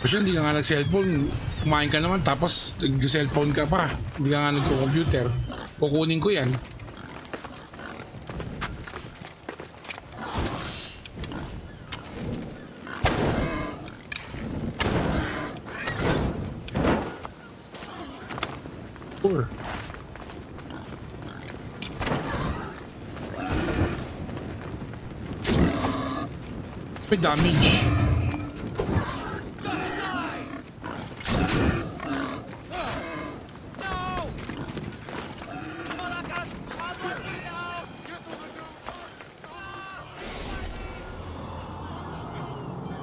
Speaker 1: Kasi hindi ka nga nag-cellphone, kumain ka naman tapos nag-cellphone ka pa. Hindi ka nga nag-computer. Kukunin ko yan. Sure. May damage.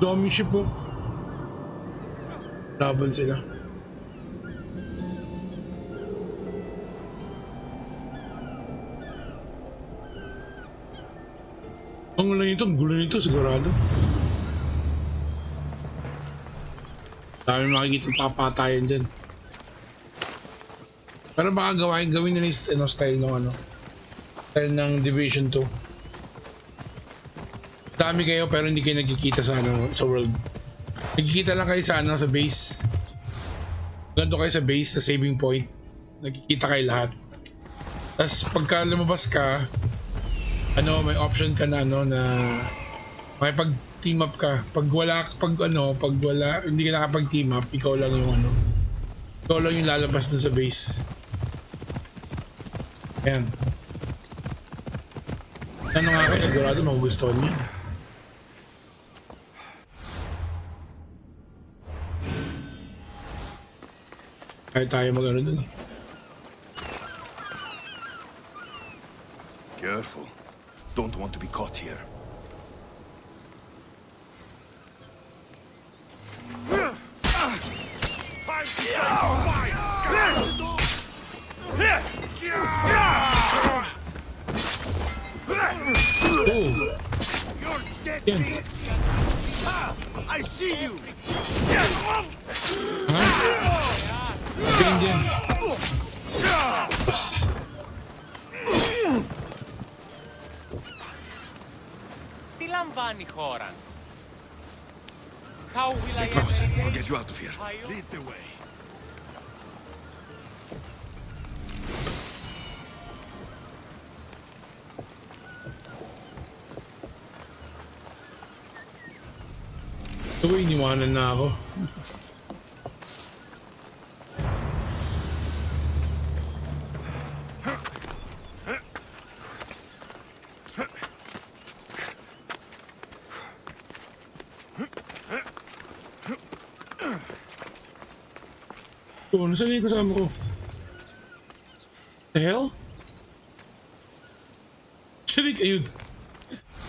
Speaker 1: Zombie ship po. Laban sila. Ang gulo nito sigurado. Dami makikita papatayan dyan. Pero baka gawin nila yung style ng style ng Division 2. Dami kayo pero hindi kayo nagkikita sa sa world. Nagkikita lang kayo sa sa base. Ganto kayo sa base, sa saving point. Nagkikita kayo lahat. Tapos pagka lumabas ka, may option ka na na makipag team up ka. Pag wala, hindi ka nakapag team up, ikaw lang yung lalabas dun sa base. Ayan. Nga kayo, sigurado magugustuhan niyo. Kaya tayo dun eh.
Speaker 5: Careful. Don't want to be caught here.
Speaker 6: I see you.
Speaker 7: Τι λαμβάνει η χώρα? How will
Speaker 2: Stay
Speaker 7: I
Speaker 2: close.
Speaker 7: ever
Speaker 2: I'll get you out of here.
Speaker 6: Lead the way.
Speaker 1: Ito, iniwanan na ako. Oh, nasaan yung kasama ko? The hell? Sirik, ayun.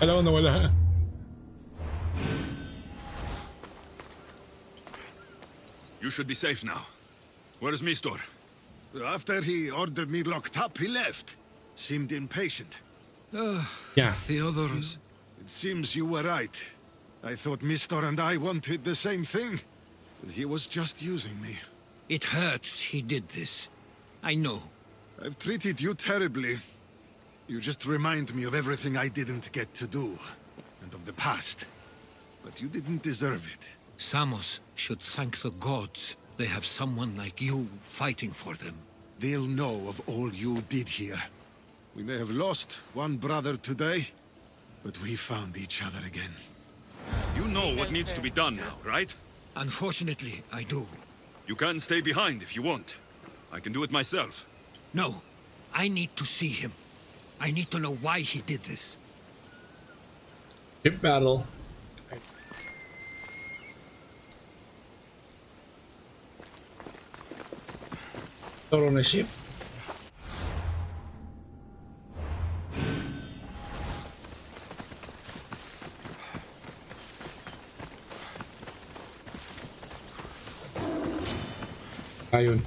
Speaker 1: Alam ko nawala.
Speaker 2: You should be safe now. Where's Mistor?
Speaker 6: After he ordered me locked up, he left. Seemed impatient.
Speaker 1: Yeah.
Speaker 3: Theodorus.
Speaker 6: It seems you were right. I thought Mistor and I wanted the same thing. But he was just using me.
Speaker 3: It hurts he did this. I know.
Speaker 6: I've treated you terribly. You just remind me of everything I didn't get to do. And of the past. But you didn't deserve it.
Speaker 3: Samos should thank the gods they have someone like you fighting for them.
Speaker 6: They'll know of all you did here. We may have lost one brother today, but we found each other again.
Speaker 2: You know what needs to be done now, right?
Speaker 3: Unfortunately, I do.
Speaker 2: You can stay behind if you want. I can do it myself.
Speaker 3: No, I need to see him. I need to know why he did this.
Speaker 1: Ship battle. Throw on a ship. Ayun.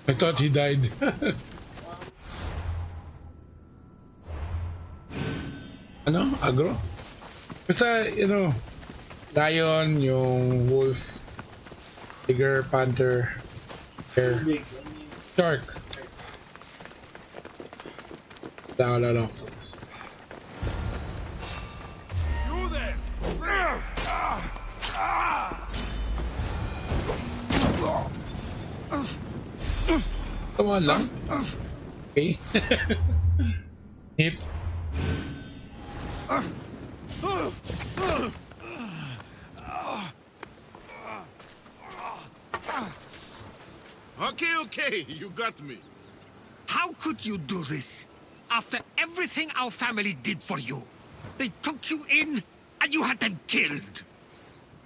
Speaker 1: I thought he died. Ano? Agro? Basta, lion, yung wolf, tiger, panther, bear, shark. Wala.
Speaker 6: You there!
Speaker 1: Come on lang. Okay. Hit.
Speaker 9: Okay, you got me.
Speaker 3: How could you do this? After everything our family did for you. They took you in, and you had them killed.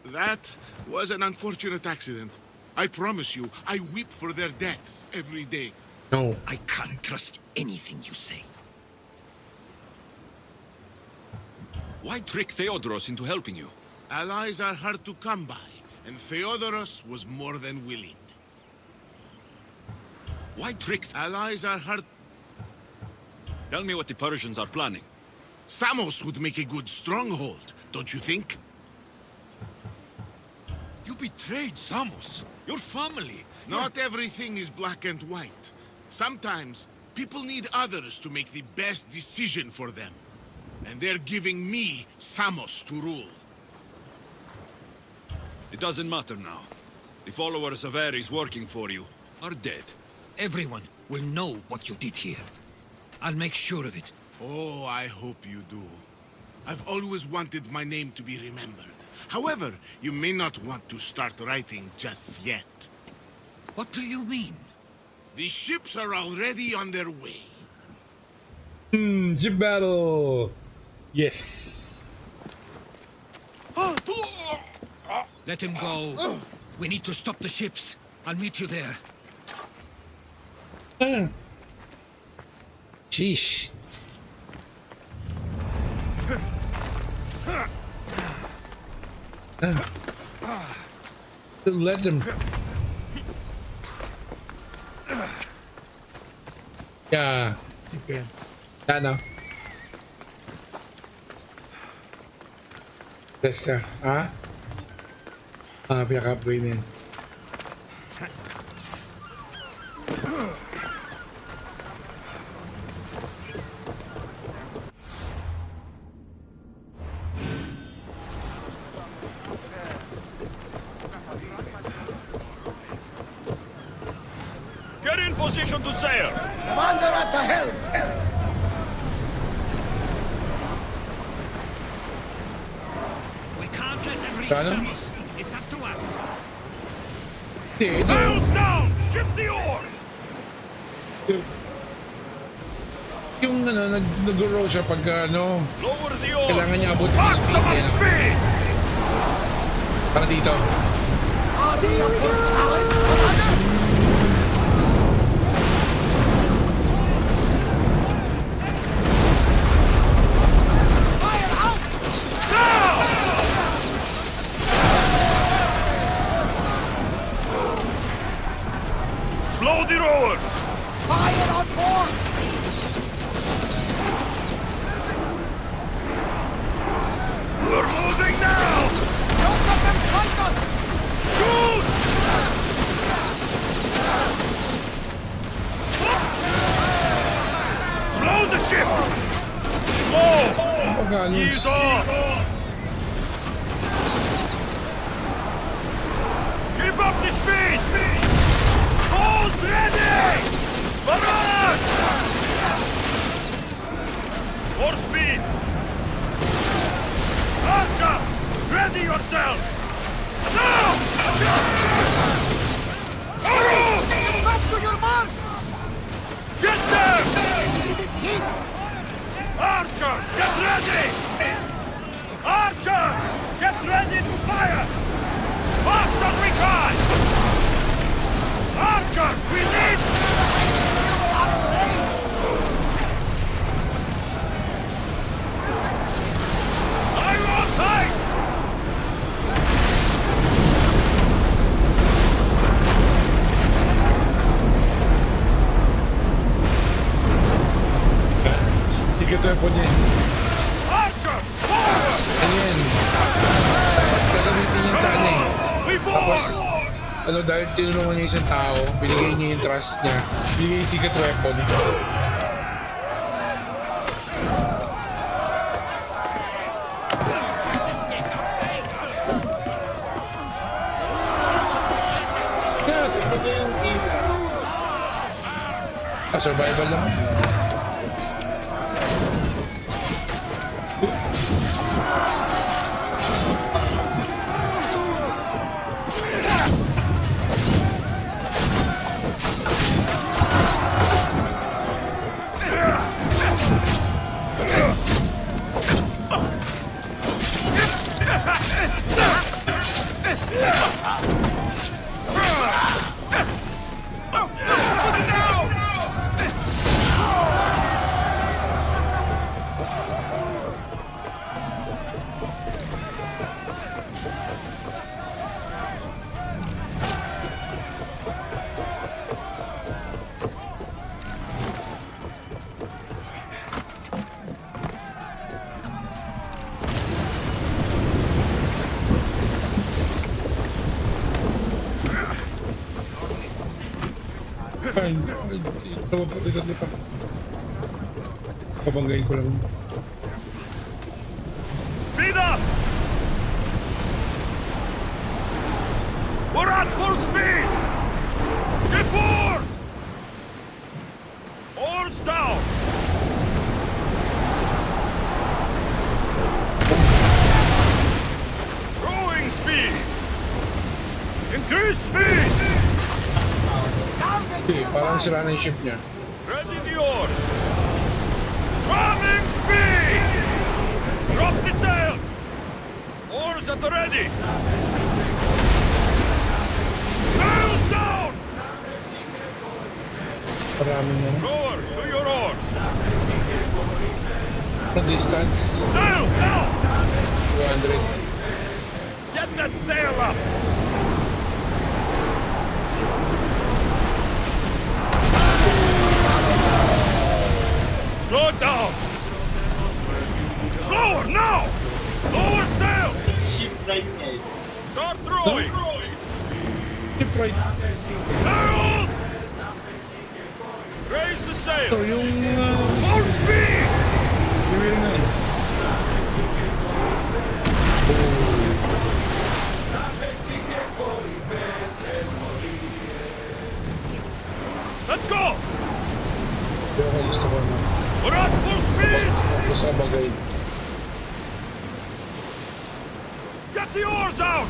Speaker 9: That was an unfortunate accident. I promise you, I weep for their deaths every day.
Speaker 1: No.
Speaker 3: I can't trust anything you say.
Speaker 2: Why trick Theodoros into helping you?
Speaker 9: Allies are hard to come by, and Theodoros was more than willing.
Speaker 2: Why trick...
Speaker 9: Allies are hard...
Speaker 2: Tell me what the Persians are planning.
Speaker 9: Samos would make a good stronghold, don't you think?
Speaker 2: You betrayed Samos, your family.
Speaker 9: Not everything is black and white. Sometimes, people need others to make the best decision for them. And they're giving me Samos to rule.
Speaker 2: It doesn't matter now. The followers of Ares working for you are dead.
Speaker 3: Everyone will know what you did here. I'll make sure of it.
Speaker 9: Oh, I hope you do. I've always wanted my name to be remembered. However, you may not want to start writing just yet.
Speaker 3: What do you mean?
Speaker 9: The ships are already on their way.
Speaker 1: Ship battle. Yes.
Speaker 3: Let him go. We need to stop the ships. I'll meet you there.
Speaker 1: Sheesh. Let them. Yeah. Okay. Ano? Basta, ha? Pinaka-upgrade na yan.
Speaker 5: Get in position to sail!
Speaker 4: Commander at the helm!
Speaker 3: We can't let them reach
Speaker 1: Ano?
Speaker 3: Samos. It's up to us.
Speaker 1: Ito.
Speaker 5: Sails down! Ship the oars!
Speaker 1: Yung nag-roll siya pag
Speaker 5: Lower the oars!
Speaker 1: kailangan niya abutin yung speed.
Speaker 5: Maximum
Speaker 1: Yan.
Speaker 5: speed!
Speaker 1: Para dito.
Speaker 4: Are we up for challenge, Commander? Fire out!
Speaker 5: Slow the rowers!
Speaker 4: Fire on board!
Speaker 5: We're moving now!
Speaker 4: Don't let them fight us!
Speaker 5: Shoot! Slow the ship! Slow!
Speaker 1: Pagano.
Speaker 5: Ease off! Keep up the speed! Poles ready! Barrage! More speed! Archer! Ready yourself! Now! Arrows!
Speaker 4: Back to your mark!
Speaker 5: Get them!
Speaker 4: Hit!
Speaker 5: Archers, get ready! Archers, get ready to fire! Fast as we can! Archers, we need... I'm on tight!
Speaker 1: Secret weapon niya.
Speaker 5: Archers, forward!
Speaker 1: Ayan. Dapat gagamitin yan sa
Speaker 5: We
Speaker 1: Tapos,
Speaker 5: board!
Speaker 1: dahil tinulungan niya isang tao, binigay niya yung trust niya, binigay yung secret weapon. Survival lang. fine. Ito pa, dito pa. Pabanggayin ko lang.
Speaker 5: Speed up! We're at full speed! Get forward! Oars down! Rowing speed! Increase speed!
Speaker 1: Okay, parang sira na yung ship niya.
Speaker 5: Ready the oars! Ramming speed! Drop the sail! Oars at the ready! Sails down!
Speaker 1: Maraming yan.
Speaker 5: Rowers, to your oars!
Speaker 1: Sa distance,
Speaker 5: Sails now!
Speaker 1: 200.
Speaker 5: Get that sail up! Slow it down! Slower now! Lower sail!
Speaker 11: Ship right niya eh.
Speaker 5: Start rowing!
Speaker 1: Ship right.
Speaker 5: Sails! Raise the
Speaker 1: So,
Speaker 5: sail!
Speaker 1: yung
Speaker 5: Full speed!
Speaker 1: gawin na eh.
Speaker 5: Let's go!
Speaker 1: Hindi ako gusto ko na.
Speaker 5: We're at full speed!
Speaker 1: Ako sa bagay.
Speaker 5: Get the oars out!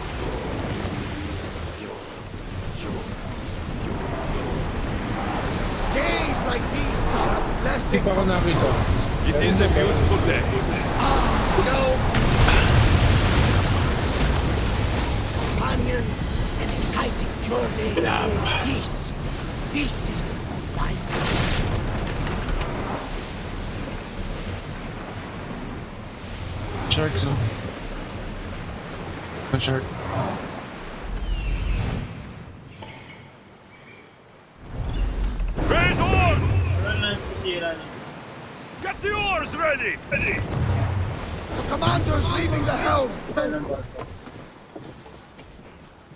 Speaker 4: Days like these are a
Speaker 1: Hindi
Speaker 4: blessing.
Speaker 1: pa ako nakita.
Speaker 5: It is a beautiful day.
Speaker 4: Companions, an exciting journey. This is the good life.
Speaker 1: Sharks, no? A shark.
Speaker 5: Raise oars!
Speaker 11: Wala na nagsisira niya.
Speaker 5: Get the oars ready!
Speaker 4: The commander's leaving the helm.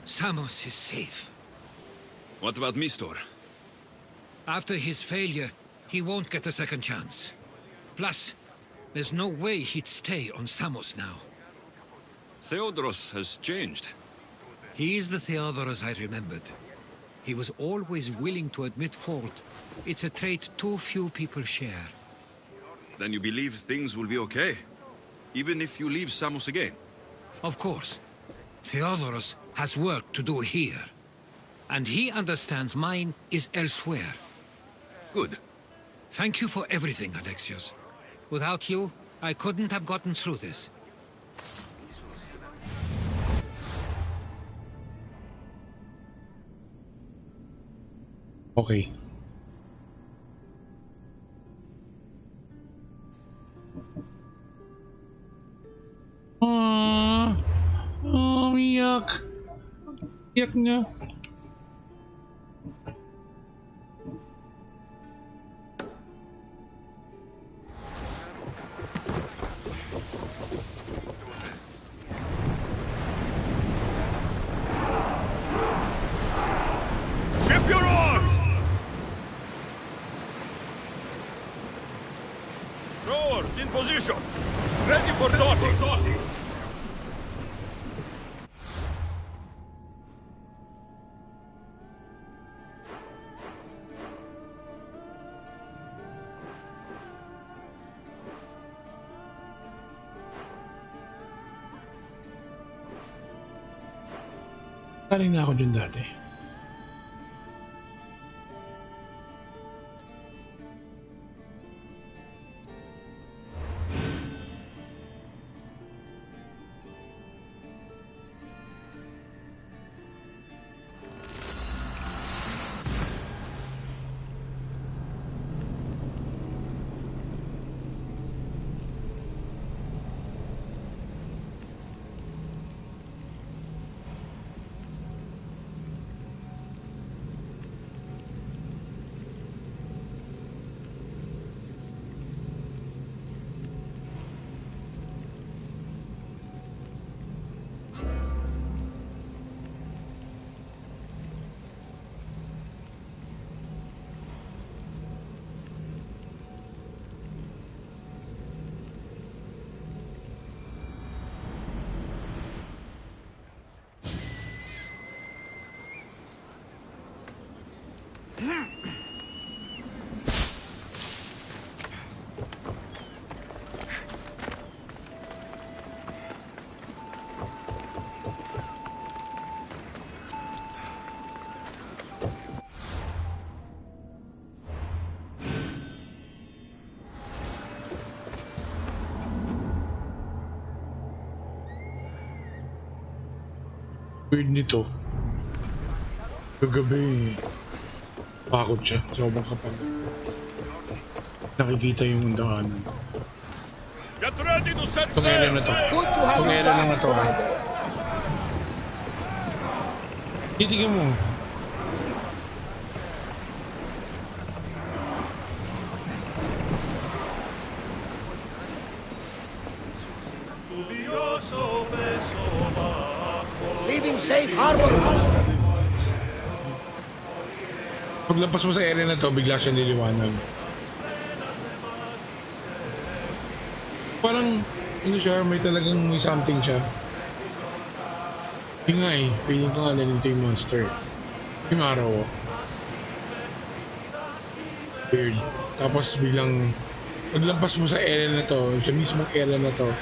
Speaker 3: Samos is safe.
Speaker 2: What about Mistor?
Speaker 3: After his failure, he won't get a second chance. Plus, there's no way he'd stay on Samos now.
Speaker 2: Theodoros has changed.
Speaker 3: He's the Theodoros I remembered. He was always willing to admit fault. It's a trait too few people share.
Speaker 2: Then you believe things will be okay? Even if you leave Samos again?
Speaker 3: Of course. Theodoros has work to do here. And he understands mine is elsewhere.
Speaker 2: Good.
Speaker 3: Thank you for everything, Alexios. Without you, I couldn't have gotten through this.
Speaker 1: Okay. Umiyak. Iyak niya.
Speaker 5: Ship your oars! Rowers in position! Ready for docking!
Speaker 1: Galing na ako dyan dati. Weird nito. Kagabi, bakot siya. Sobrang kapal. Nakikita yung daanan.
Speaker 5: Get ready to set
Speaker 1: Itong area
Speaker 5: sail!
Speaker 1: na to.
Speaker 4: Good to have
Speaker 1: Itong
Speaker 4: you
Speaker 1: area lang
Speaker 4: back,
Speaker 1: na to.
Speaker 4: Commander.
Speaker 1: Titignan mo.
Speaker 4: Leaving safe harbor, Commander.
Speaker 1: Paglampas mo sa area na to, bigla siya niliwanag. Parang, ano siya, may talagang may something siya. Yun nga eh, feeling ko nga nandito yung monster. Yung araw oh. Weird. Tapos biglang, paglampas mo sa area na to, sa mismong area na to,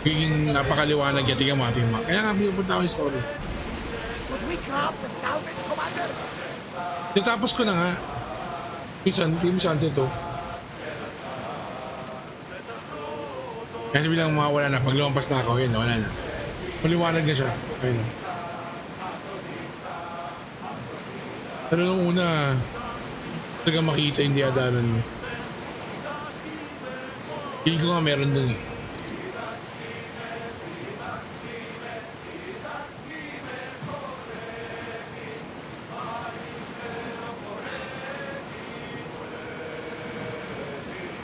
Speaker 1: biging napakaliwanag yan, tingnan mo. Kaya nga pinupunta ako yung story.
Speaker 4: Should we grab the salvage, Commander?
Speaker 1: Natapos ko na nga. Yung sunset to. Kasi bilang mawala na, pag lumampas na ako, yun, wala na. Maliwanag na siya. Ayun. Pero nung una, talaga makita yung diadanan mo. Hindi ko nga meron dun eh.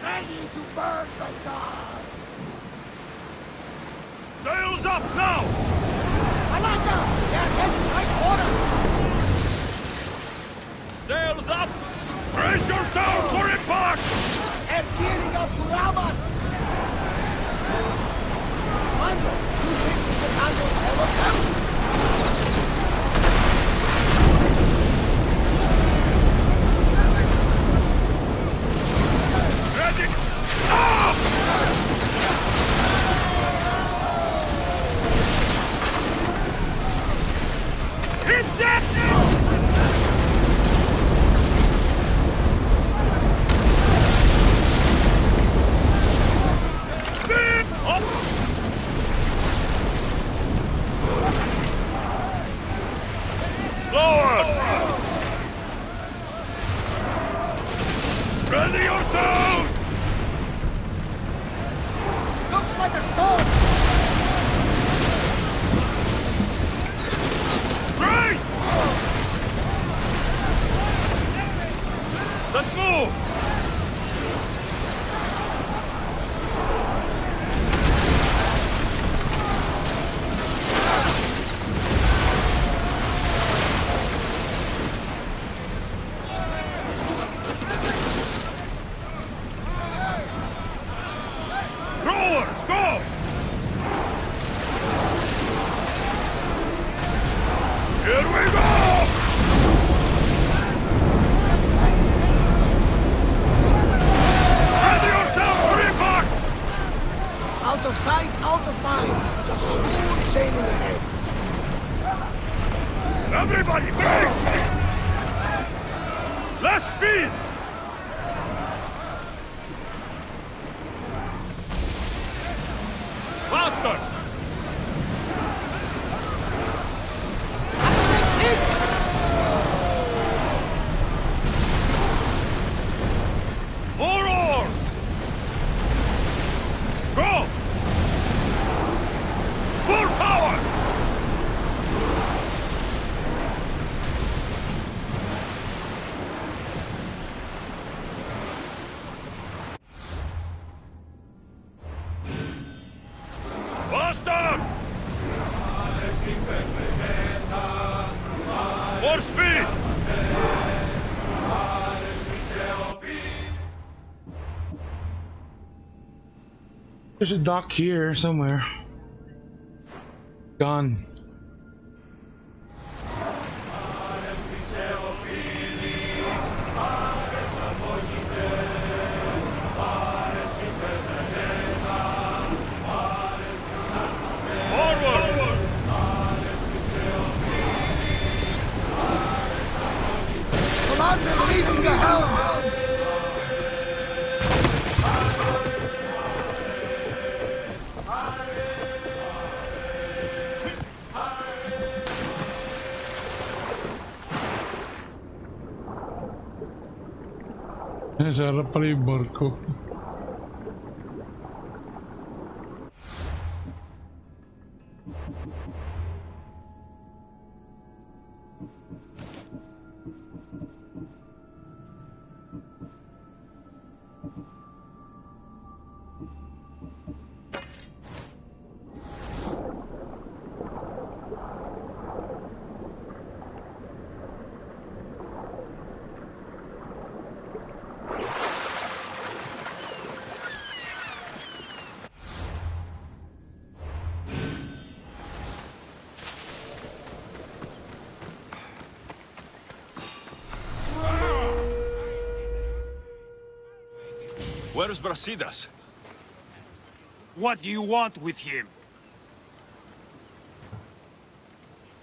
Speaker 4: Ready to burn the gods!
Speaker 5: Sails up now!
Speaker 4: Alaka! They're heading right for us!
Speaker 5: Sails up! Brace yourselves for impact!
Speaker 4: They're gearing up to ram us! Commander, you think we can handle all of them?
Speaker 5: Ready! Up! Hit that! Speed! Up! Slower! Ready yourselves!
Speaker 4: Looks like a storm!
Speaker 5: Brace! Let's move! Rowers, go! Here we go! Ready yourself for impact!
Speaker 4: Out of sight, out of mind. Just smooth sailing ahead.
Speaker 5: Everybody, brace! Less speed! Faster! More oars! Go! Full power! Faster! More speed!
Speaker 1: There's a dock here somewhere. Gone.
Speaker 5: Forward!
Speaker 4: Commander, leaving the helm!
Speaker 1: Sarap pala yung barko.
Speaker 5: Where's Brasidas?
Speaker 12: What do you want with him?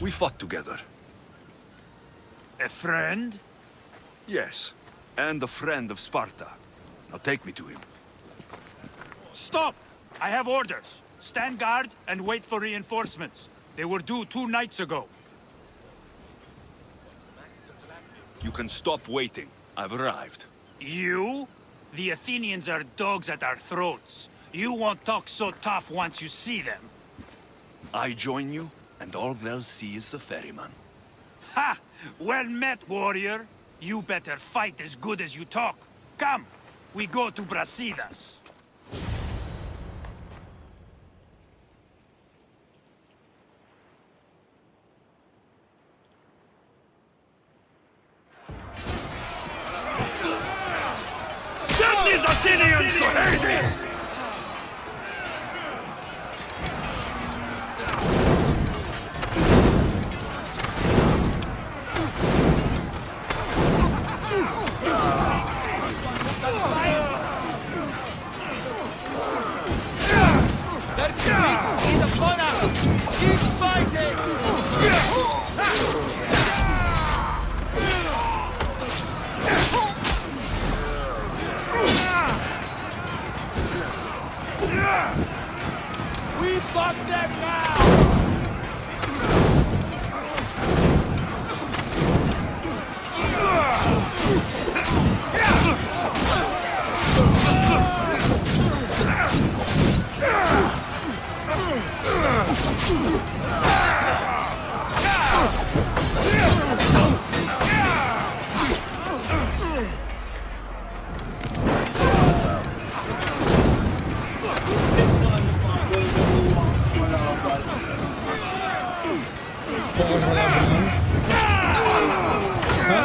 Speaker 5: We fought together.
Speaker 12: A friend?
Speaker 5: Yes, and a friend of Sparta. Now take me to him.
Speaker 12: Stop! I have orders. Stand guard and wait for reinforcements. They were due 2 nights ago.
Speaker 5: You can stop waiting. I've arrived.
Speaker 12: You? The Athenians are dogs at our throats. You won't talk so tough once you see them.
Speaker 5: I join you, and all they'll see is the ferryman.
Speaker 12: Ha! Well met, warrior. You better fight as good as you talk. Come, we go to Brasidas.
Speaker 5: Send these Athenians to Hades!
Speaker 12: We've got them now!
Speaker 1: Bakit wala ba nun? Ha?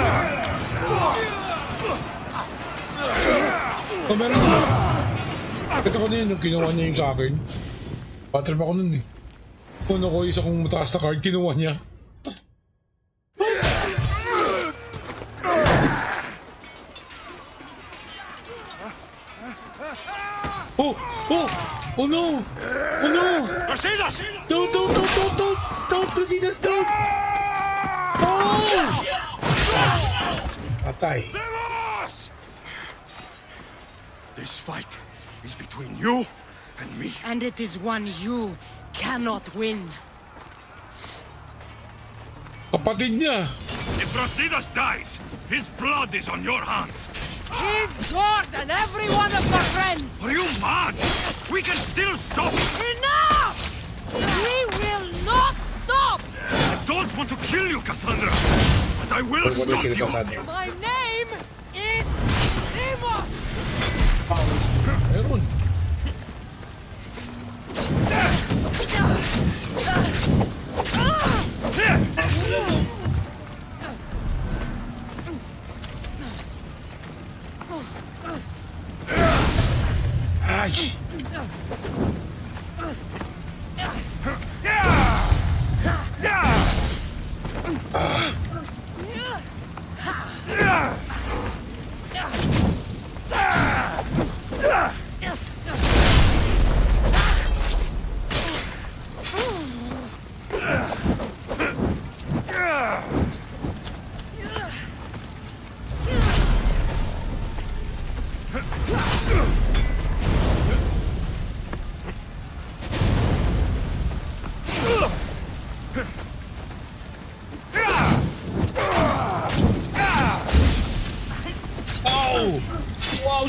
Speaker 1: Oh, meron na. Ito ko na yun, yung kinuha niya yung sa akin. Patrip ako nun eh. Kuno ko isa kong mataas na card, kinuha niya. Oh! Oh! Oh no! Oh no!
Speaker 5: Brasidas!
Speaker 1: Don't! Don't! Brasidas, don't! Oh! Patay.
Speaker 5: Levos! This fight is between you and me.
Speaker 13: And it is one you cannot win.
Speaker 1: Kapatid niya!
Speaker 5: If Brasidas dies, his blood is on your hands.
Speaker 10: His, yours, and every one of your friends!
Speaker 5: Are you mad? We can still stop it!
Speaker 10: Enough! We will not stop!
Speaker 5: I don't want to kill you, Cassandra, but I will stop you!
Speaker 10: My name is Deimos!
Speaker 1: Meron. Ay!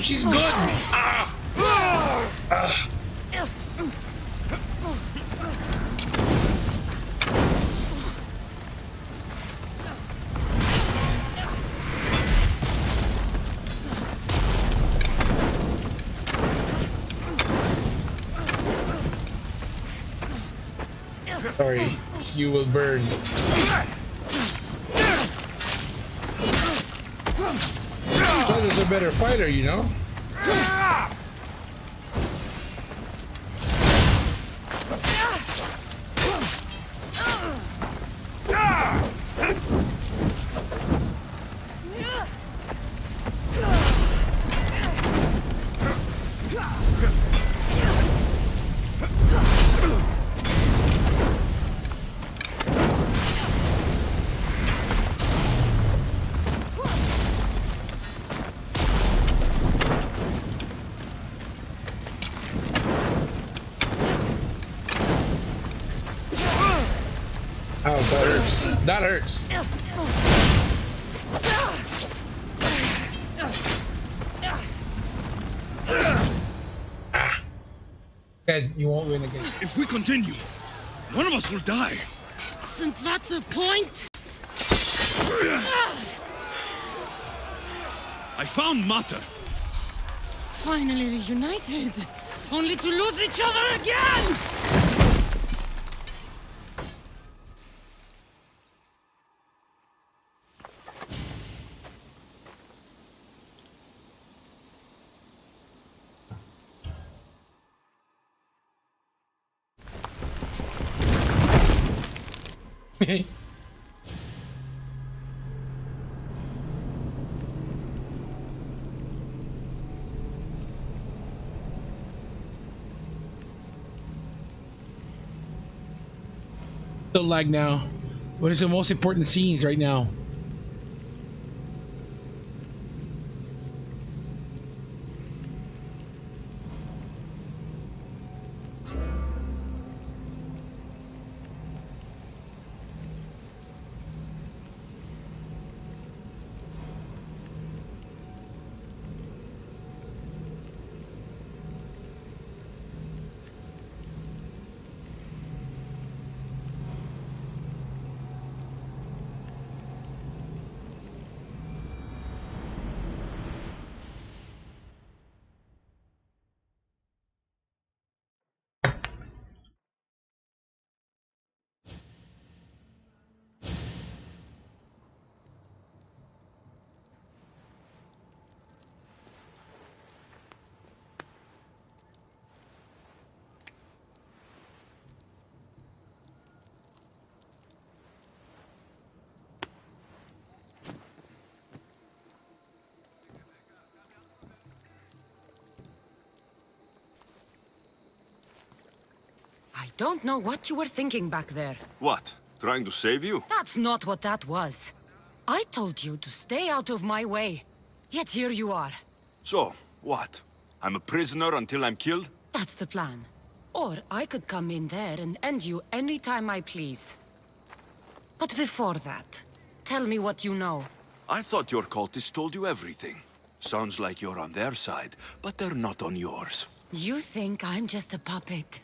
Speaker 1: she's good. Ah. Ah. Sorry, you will burn. That is a better fighter, you know. Ow, that hurts. That hurts. Ah. Ed, you won't win again.
Speaker 5: If we continue, one of us will die.
Speaker 13: Isn't that the point?
Speaker 5: I found Mater.
Speaker 13: Finally reunited, only to lose each other again!
Speaker 1: Still lag now. What is the most important scenes right now?
Speaker 13: I don't know what you were thinking back there.
Speaker 5: What? Trying to save you?
Speaker 13: That's not what that was. I told you to stay out of my way. Yet here you are.
Speaker 5: So, what? I'm a prisoner until I'm killed?
Speaker 13: That's the plan. Or I could come in there and end you anytime I please. But before that, tell me what you know.
Speaker 5: I thought your cultists told you everything. Sounds like you're on their side, but they're not on yours.
Speaker 13: You think I'm just a puppet?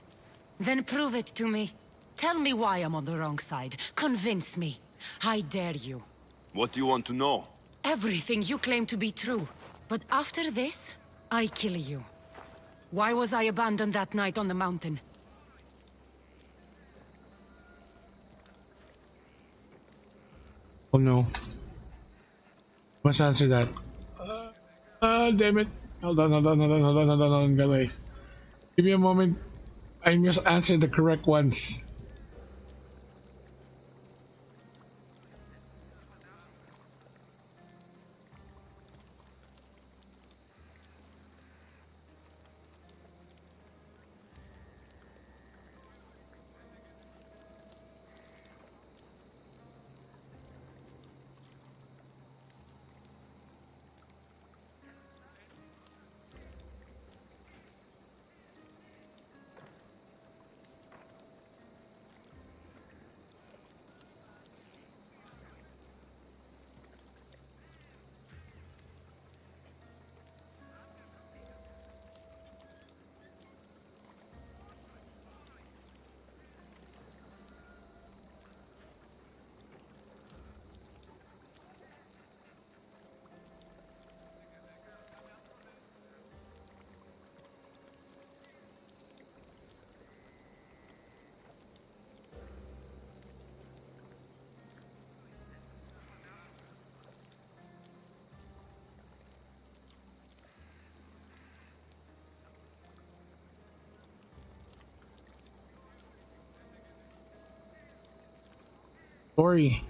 Speaker 13: Then prove it to me. Tell me why I'm on the wrong side. Convince me. I dare you.
Speaker 5: What do you want to know?
Speaker 13: Everything you claim to be true. But after this, I kill you. Why was I abandoned that night on the mountain?
Speaker 1: Oh no. Must answer that. Damn it. Hold on, hold on, guys. Give me a moment. I must answer the correct ones. Story.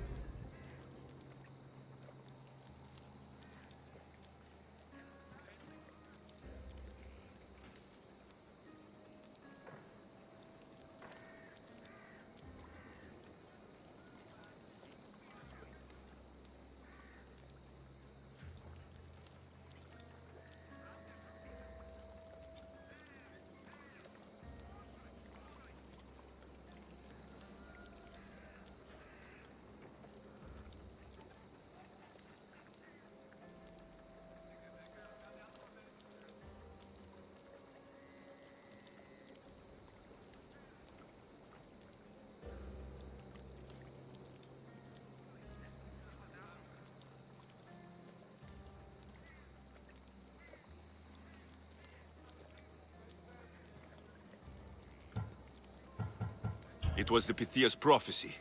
Speaker 5: It was the Pythia's prophecy.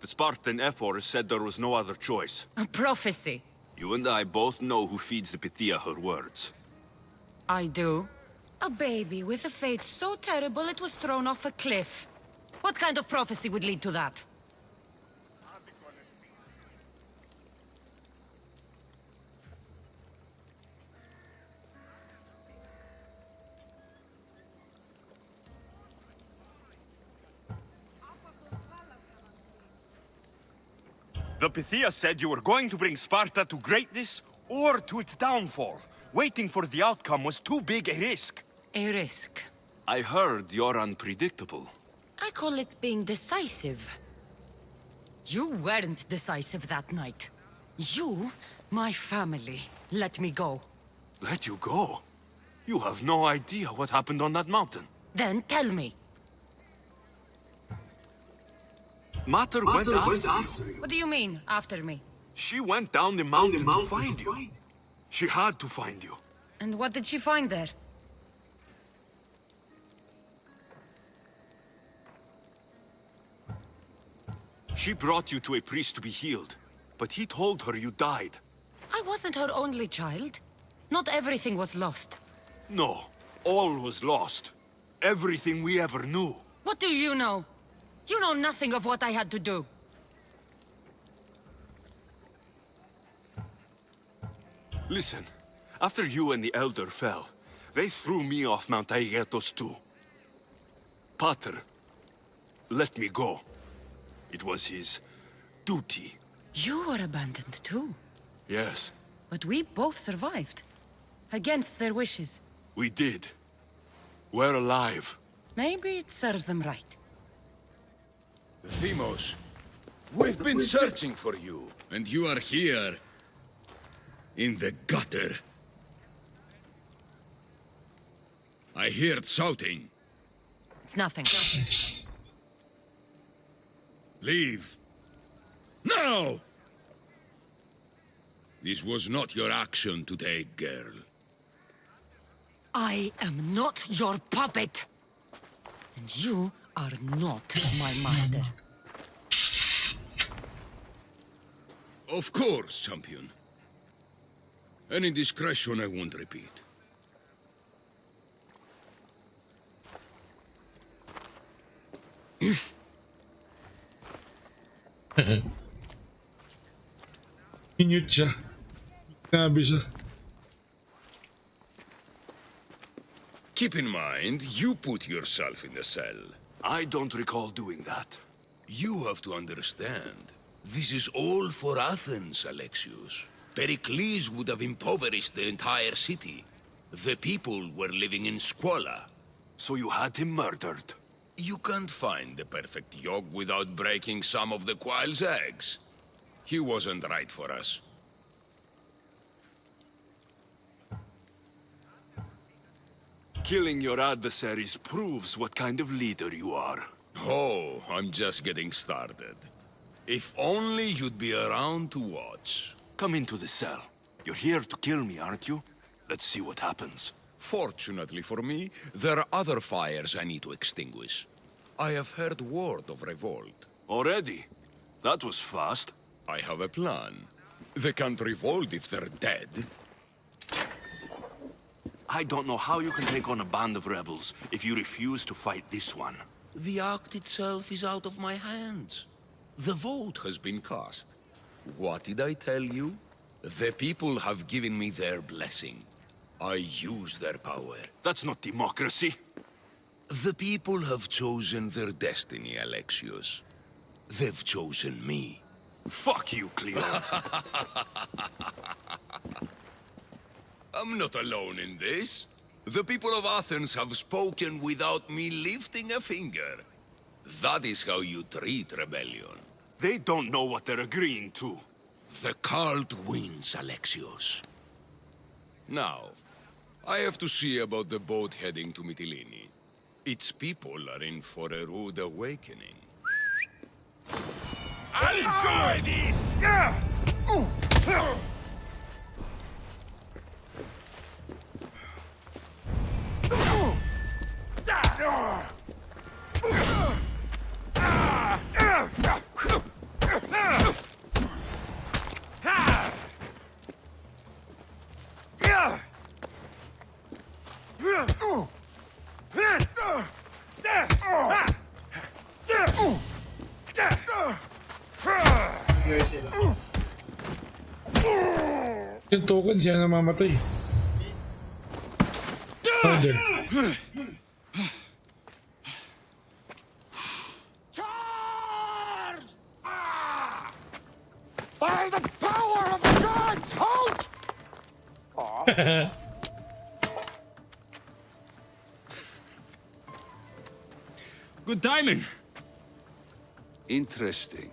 Speaker 5: The Spartan Ephor said there was no other choice.
Speaker 13: A prophecy.
Speaker 5: You and I both know who feeds the Pythia her words.
Speaker 13: I do. A baby with a fate so terrible it was thrown off a cliff. What kind of prophecy would lead to that?
Speaker 12: The Pythia said you were going to bring Sparta to greatness or to its downfall. Waiting for the outcome was too big a risk.
Speaker 13: A risk.
Speaker 5: I heard you're unpredictable.
Speaker 13: I call it being decisive. You weren't decisive that night. You, my family, let me go.
Speaker 5: Let you go? You have no idea what happened on that mountain.
Speaker 13: Then tell me.
Speaker 5: Mater went after you.
Speaker 13: What do you mean, after me?
Speaker 5: She went down the mountain to find you. She had to find you.
Speaker 13: And what did she find there?
Speaker 5: She brought you to a priest to be healed, but he told her you died.
Speaker 13: I wasn't her only child. Not everything was lost.
Speaker 5: No, all was lost. Everything we ever knew.
Speaker 13: What do you know? You know nothing of what I had to do.
Speaker 5: Listen, after you and the Elder fell, they threw me off Mount Aegetos too. Pater let me go. It was his duty.
Speaker 13: You were abandoned too.
Speaker 5: Yes.
Speaker 13: But we both survived. Against their wishes.
Speaker 5: We did. We're alive.
Speaker 13: Maybe it serves them right.
Speaker 14: Themos, we've been searching for you, and you are here. In the gutter. I heard shouting.
Speaker 13: It's nothing.
Speaker 14: Leave. Now! This was not your action to take, girl.
Speaker 13: I am not your puppet. And you are not my master.
Speaker 14: Of course, champion. Any indiscretion I won't repeat.
Speaker 1: Inut siya. Grabe siya.
Speaker 14: Keep in mind, you put yourself in the cell.
Speaker 5: I don't recall doing that.
Speaker 14: You have to understand. This is all for Athens, Alexius. Pericles would have impoverished the entire city. The people were living in squalor.
Speaker 5: So you had him murdered?
Speaker 14: You can't find the perfect yolk without breaking some of the quail's eggs. He wasn't right for us.
Speaker 5: Killing your adversaries proves what kind of leader you are.
Speaker 14: Oh, I'm just getting started. If only you'd be around to watch.
Speaker 5: Come into the cell. You're here to kill me, aren't you? Let's see what happens.
Speaker 14: Fortunately for me, there are other fires I need to extinguish. I have heard word of revolt.
Speaker 5: Already? That was fast.
Speaker 14: I have a plan. They can't revolt if they're dead.
Speaker 5: I don't know how you can take on a band of rebels if you refuse to fight this one.
Speaker 14: The act itself is out of my hands. The vote has been cast. What did I tell you? The people have given me their blessing. I use their power.
Speaker 5: That's not democracy.
Speaker 14: The people have chosen their destiny, Alexios. They've chosen me.
Speaker 5: Fuck you, Cleon.
Speaker 14: I'm not alone in this. The people of Athens have spoken without me lifting a finger. That is how you treat rebellion.
Speaker 5: They don't know what they're agreeing to.
Speaker 14: The cult wins, Alexios. Now, I have to see about the boat heading to Mytilene. Its people are in for a rude awakening.
Speaker 5: I'll enjoy this!
Speaker 1: Yung token siya namamatay. Order.
Speaker 4: Charge! By the power of the gods, halt!
Speaker 5: Good timing.
Speaker 15: Interesting.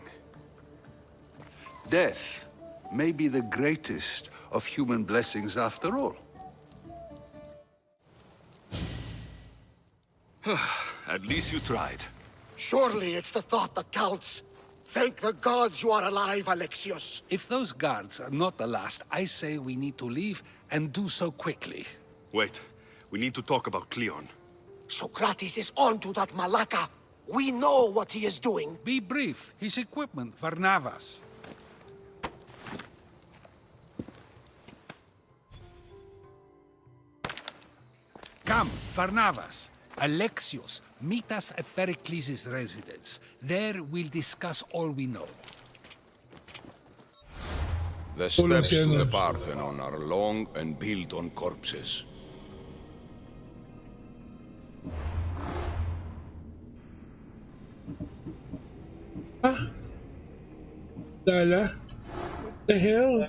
Speaker 15: Death may be the greatest of human blessings after all.
Speaker 5: At least you tried.
Speaker 4: Surely it's the thought that counts. Thank the gods you are alive, Alexios.
Speaker 6: If those guards are not the last, I say we need to leave and do so quickly.
Speaker 5: Wait, we need to talk about Cleon.
Speaker 4: Socrates is on to that Malaka. We know what he is doing.
Speaker 6: Be brief. His equipment, Varnavas. Come, Varnavas. Alexios, meet us at Pericles' residence. There we'll discuss all we know.
Speaker 14: The steps to the Parthenon are long and built on corpses.
Speaker 1: Lala? What the hell?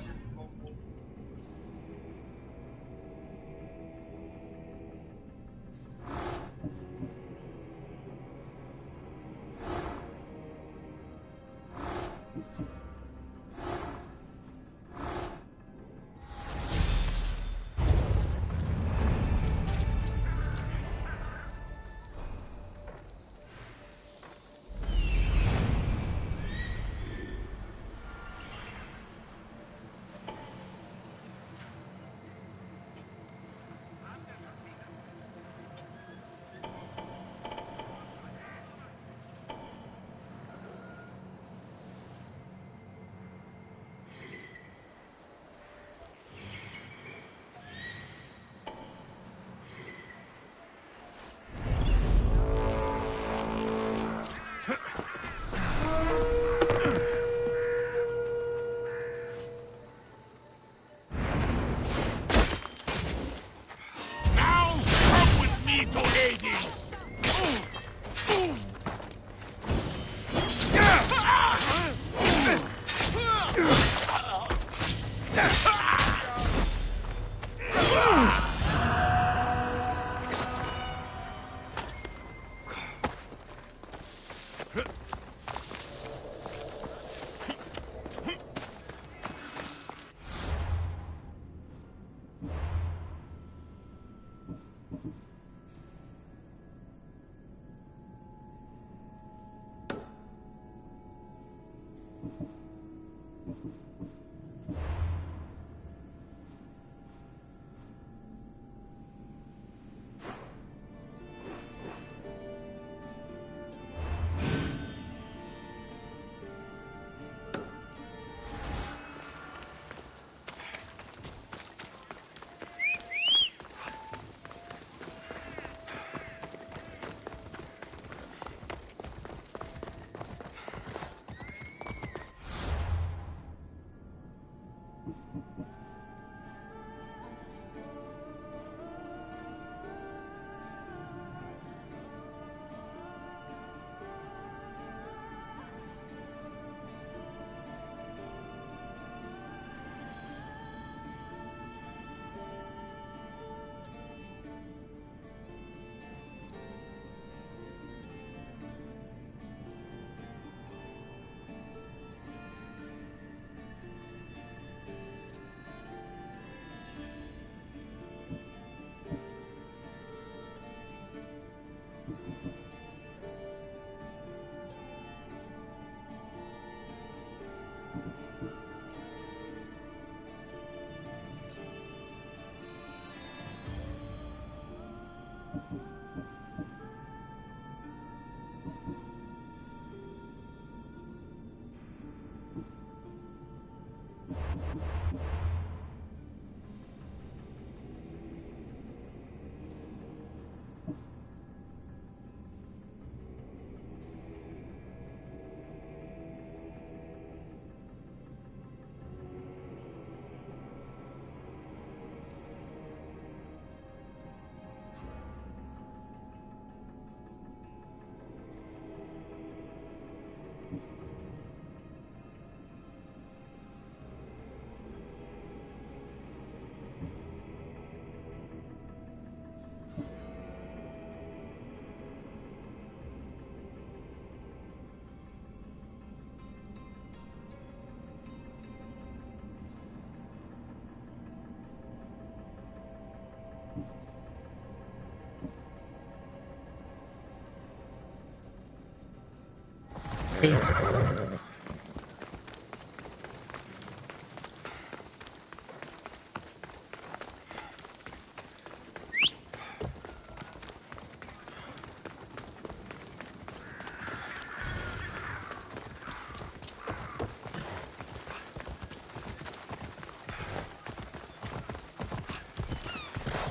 Speaker 1: Okay.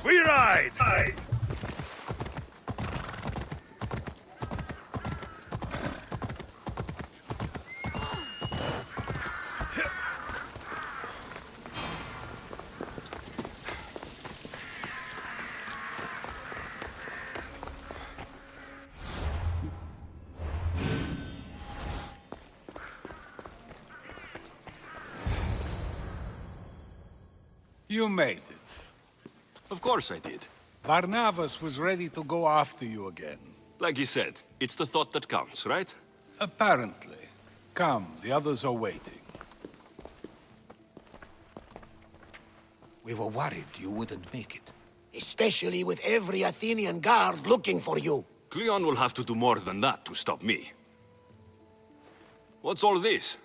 Speaker 12: We ride!
Speaker 6: You made it.
Speaker 5: Of course I did.
Speaker 6: Barnabas was ready to go after you again.
Speaker 5: Like he said, it's the thought that counts, right?
Speaker 6: Apparently. Come, the others are waiting.
Speaker 3: We were worried you wouldn't make it.
Speaker 4: Especially with every Athenian guard looking for you.
Speaker 5: Cleon will have to do more than that to stop me. What's all this?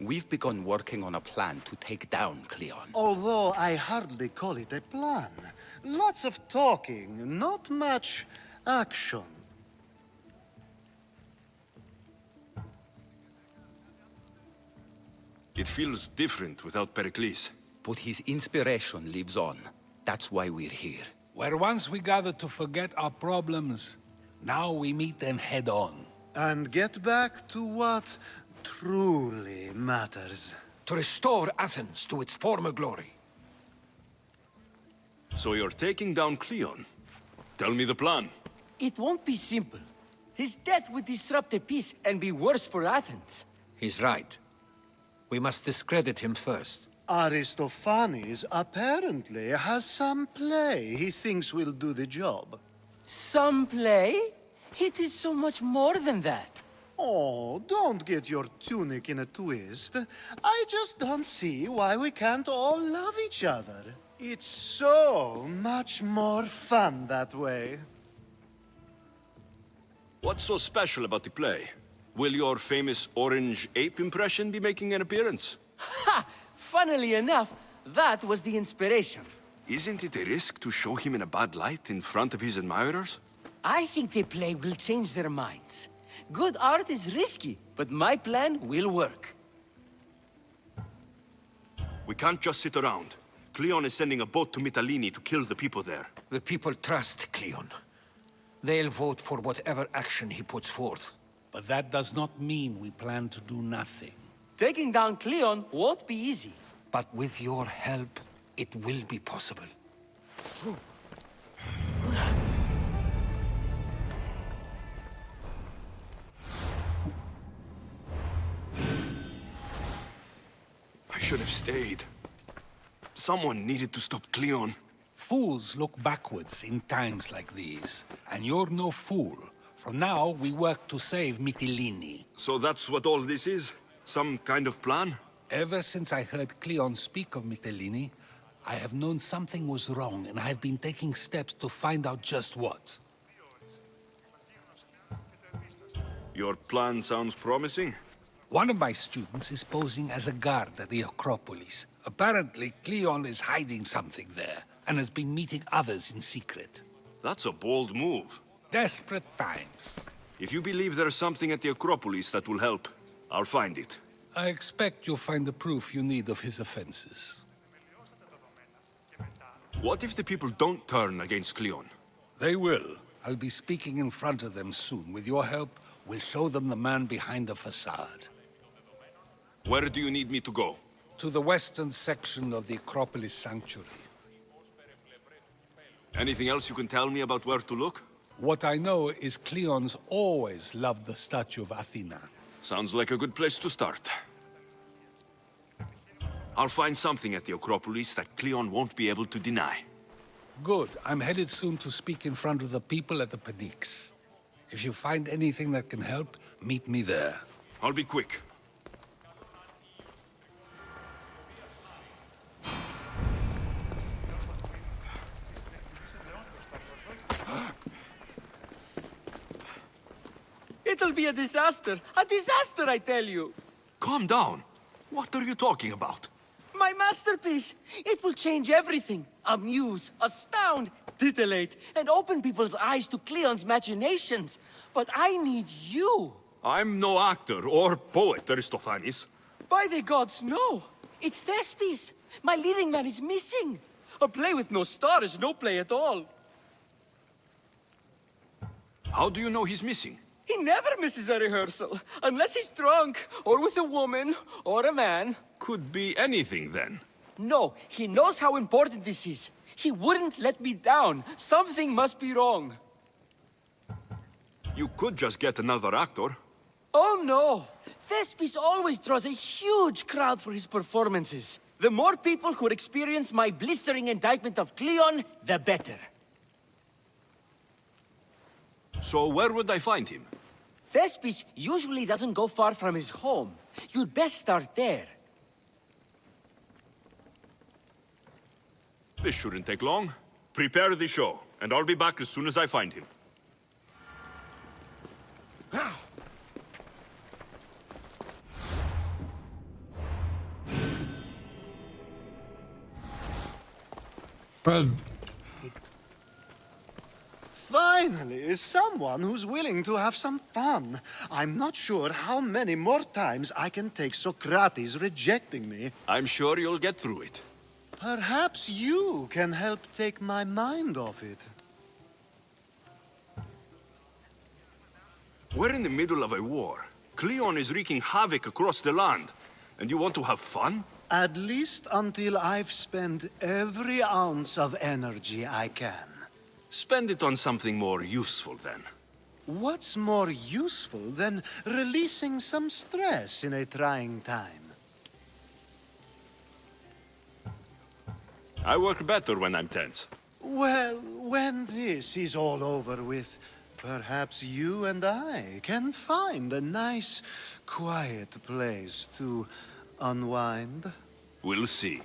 Speaker 16: We've begun working on a plan to take down Cleon.
Speaker 17: Although I hardly call it a plan. Lots of talking, not much action.
Speaker 5: It feels different without Pericles.
Speaker 16: But his inspiration lives on. That's why we're here.
Speaker 6: Where once we gathered to forget our problems, now we meet them head on.
Speaker 17: And get back to what truly matters.
Speaker 3: To restore Athens to its former glory.
Speaker 5: So you're taking down Cleon? Tell me the plan.
Speaker 18: It won't be simple. His death would disrupt the peace and be worse for Athens.
Speaker 3: He's right. We must discredit him first.
Speaker 17: Aristophanes apparently has some play he thinks will do the job.
Speaker 18: Some play? It is so much more than that.
Speaker 17: Oh, don't get your tunic in a twist. I just don't see why we can't all love each other. It's so much more fun that way.
Speaker 5: What's so special about the play? Will your famous orange ape impression be making an appearance?
Speaker 18: Ha! Funnily enough, that was the inspiration.
Speaker 5: Isn't it a risk to show him in a bad light in front of his admirers?
Speaker 18: I think the play will change their minds. Good art is risky, but my plan will work.
Speaker 5: We can't just sit around. Cleon is sending a boat to Mytilene to kill the people there.
Speaker 3: The people trust Cleon. They'll vote for whatever action he puts forth.
Speaker 6: But that does not mean we plan to do nothing.
Speaker 18: Taking down Cleon won't be easy.
Speaker 3: But with your help, it will be possible.
Speaker 5: I should have stayed. Someone needed to stop Cleon.
Speaker 6: Fools look backwards in times like these. And you're no fool. For now, we work to save Mytilene.
Speaker 5: So that's what all this is? Some kind of plan?
Speaker 6: Ever since I heard Cleon speak of Mytilene, I have known something was wrong, and I've been taking steps to find out just what.
Speaker 5: Your plan sounds promising.
Speaker 6: One of my students is posing as a guard at the Acropolis. Apparently, Cleon is hiding something there, and has been meeting others in secret.
Speaker 5: That's a bold move.
Speaker 6: Desperate times.
Speaker 5: If you believe there's something at the Acropolis that will help, I'll find it.
Speaker 6: I expect you'll find the proof you need of his offenses.
Speaker 5: What if the people don't turn against Cleon?
Speaker 6: They will. I'll be speaking in front of them soon. With your help, we'll show them the man behind the facade.
Speaker 5: Where do you need me to go?
Speaker 6: To the western section of the Acropolis Sanctuary.
Speaker 5: Anything else you can tell me about where to look?
Speaker 6: What I know is Cleon's always loved the statue of Athena.
Speaker 5: Sounds like a good place to start. I'll find something at the Acropolis that Cleon won't be able to deny.
Speaker 6: Good. I'm headed soon to speak in front of the people at the Pnyx. If you find anything that can help, meet me there.
Speaker 5: I'll be quick.
Speaker 18: It'll be a a disaster. A disaster, I tell you.
Speaker 5: Calm down. What are you talking about?
Speaker 18: My masterpiece. It will change everything. Amuse, astound, titillate, and open people's eyes to Cleon's machinations. But I need you.
Speaker 5: I'm no actor or poet, Aristophanes.
Speaker 18: By the gods, no. It's Thespis. My leading man is missing. A play with no star is no play at all.
Speaker 5: How do you know he's missing?
Speaker 18: He never misses a rehearsal, unless he's drunk, or with a woman, or a man.
Speaker 5: Could be anything, then.
Speaker 18: No, he knows how important this is. He wouldn't let me down. Something must be wrong.
Speaker 5: You could just get another actor.
Speaker 18: Oh no! Thespis always draws a huge crowd for his performances. The more people who experience my blistering indictment of Cleon, the better.
Speaker 5: So where would I find him?
Speaker 18: Thespis usually doesn't go far from his home. You'd best start there.
Speaker 5: This shouldn't take long. Prepare the show, and I'll be back as soon as I find him.
Speaker 1: Well,
Speaker 17: Finally, someone who's willing to have some fun. I'm not sure how many more times I can take Socrates rejecting me.
Speaker 5: I'm sure you'll get through it.
Speaker 17: Perhaps you can help take my mind off it.
Speaker 5: We're in the middle of a war. Cleon is wreaking havoc across the land. And you want to have fun?
Speaker 17: At least until I've spent every ounce of energy I can.
Speaker 5: Spend it on something more useful, then.
Speaker 17: What's more useful than releasing some stress in a trying time?
Speaker 5: I work better when I'm tense.
Speaker 17: Well, when this is all over with, perhaps you and I can find a nice, quiet place to unwind.
Speaker 5: We'll see.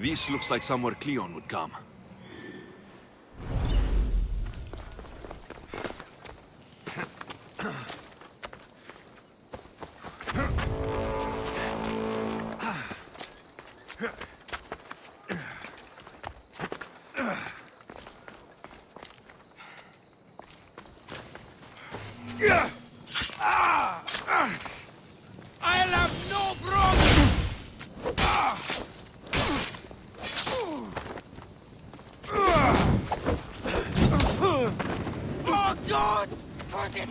Speaker 5: This looks like somewhere Cleon would come.
Speaker 10: I'll have no problem! Oh God! Put it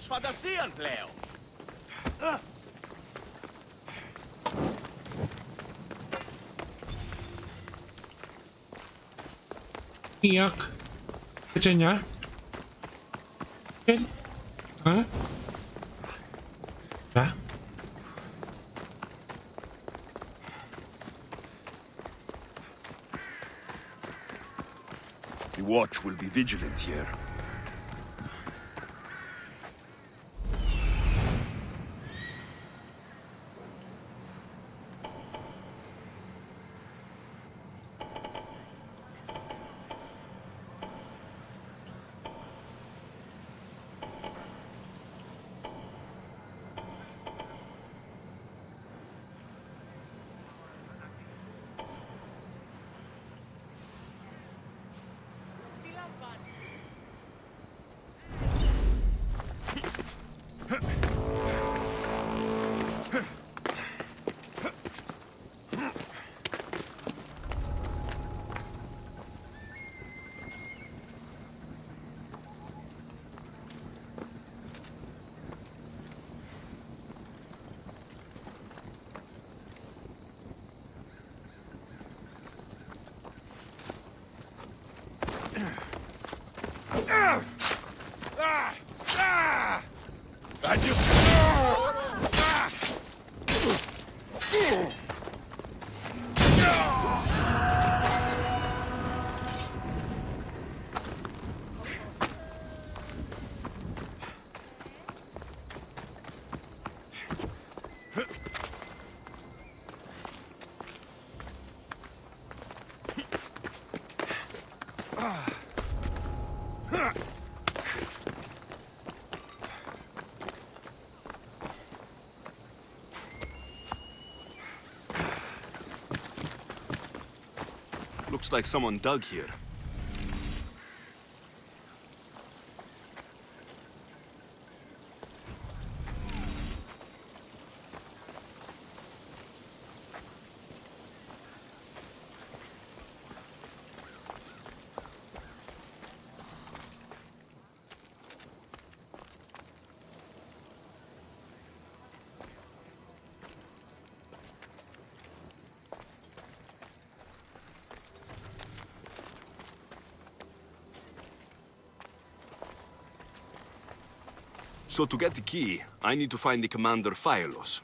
Speaker 10: Thanks for the seal, Leo.
Speaker 1: Iyak. Baca niya? Yan. Ha? Ha?
Speaker 2: The watch will be vigilant here. I just... Looks like someone dug here. So to get the key, I need to find the commander Phylos.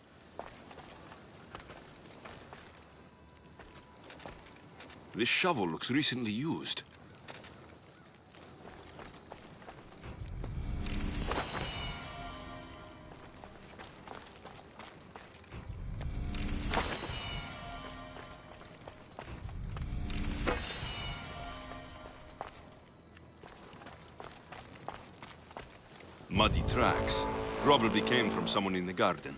Speaker 2: This shovel looks recently used. Muddy tracks. Probably came from someone in the garden.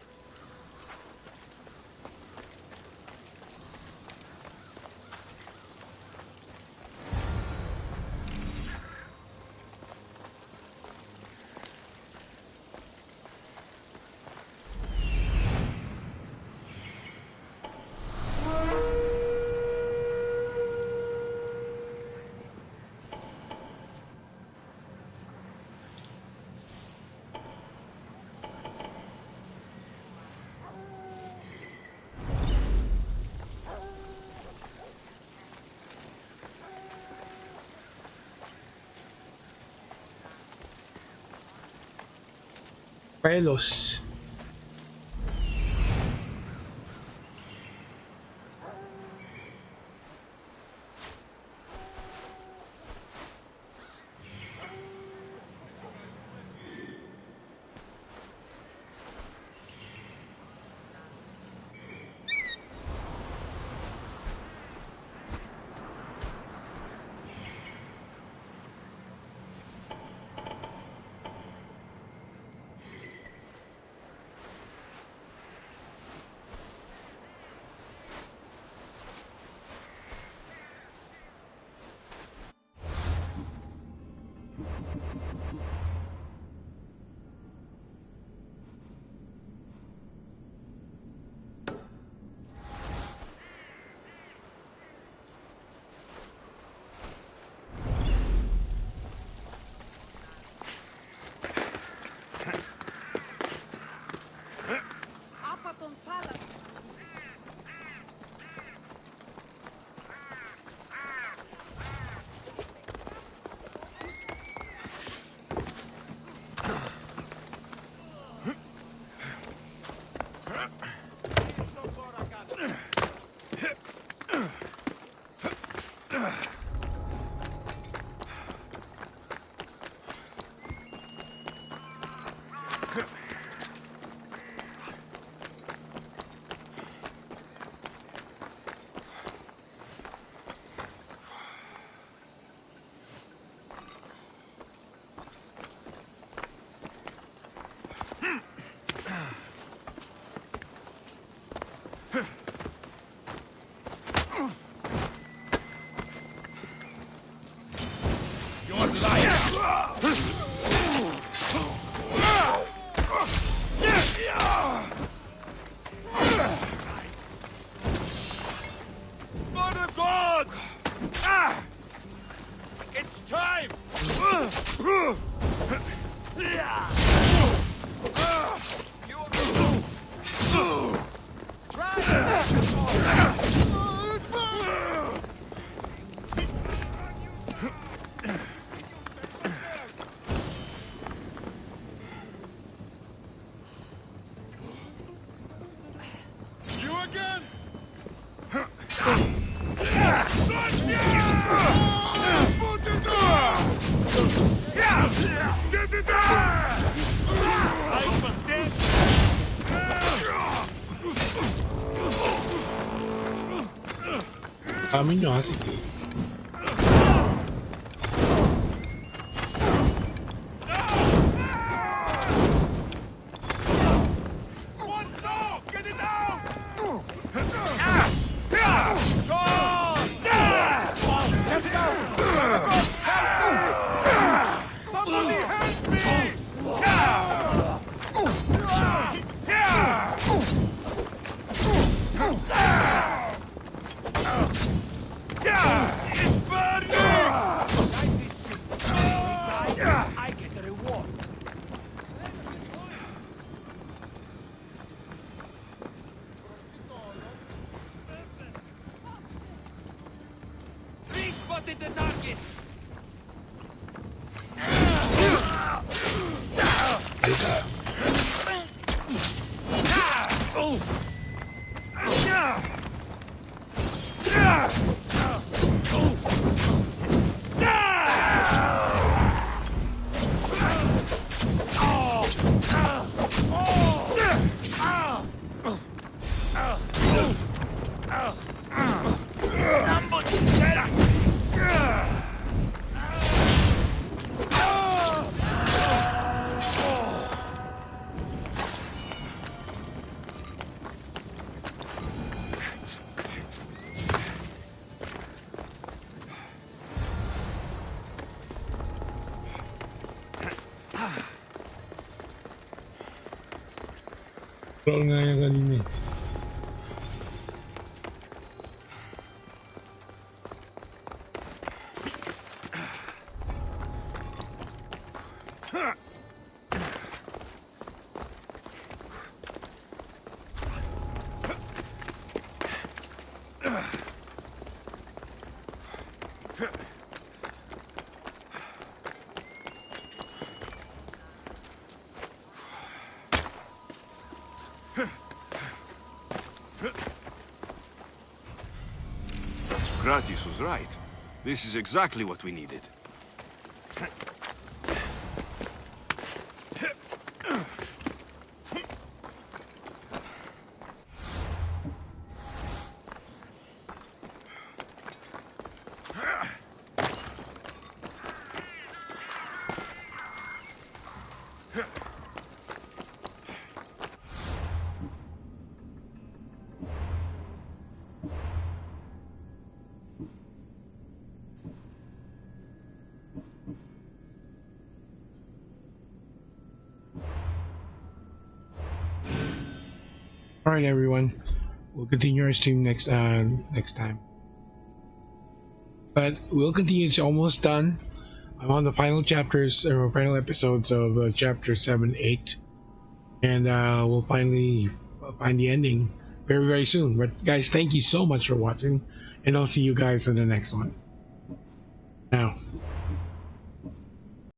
Speaker 1: Pelos.
Speaker 10: For the gods! Ah! It's time!
Speaker 9: You again?
Speaker 1: Kami nyo ha, sige.
Speaker 10: Get it out! Let's go! Somebody help me! It's burning! I get a reward. We spotted the target!
Speaker 1: Roll nga yan kanina eh.
Speaker 2: Gratis was right. This is exactly what we needed.
Speaker 1: All right, everyone. We'll continue our stream next time. But we'll continue. It's almost done. I'm on the final chapters or final episodes of chapter 7, 8, and we'll finally find the ending very, very soon. But guys, thank you so much for watching, and I'll see you guys in the next one. Now.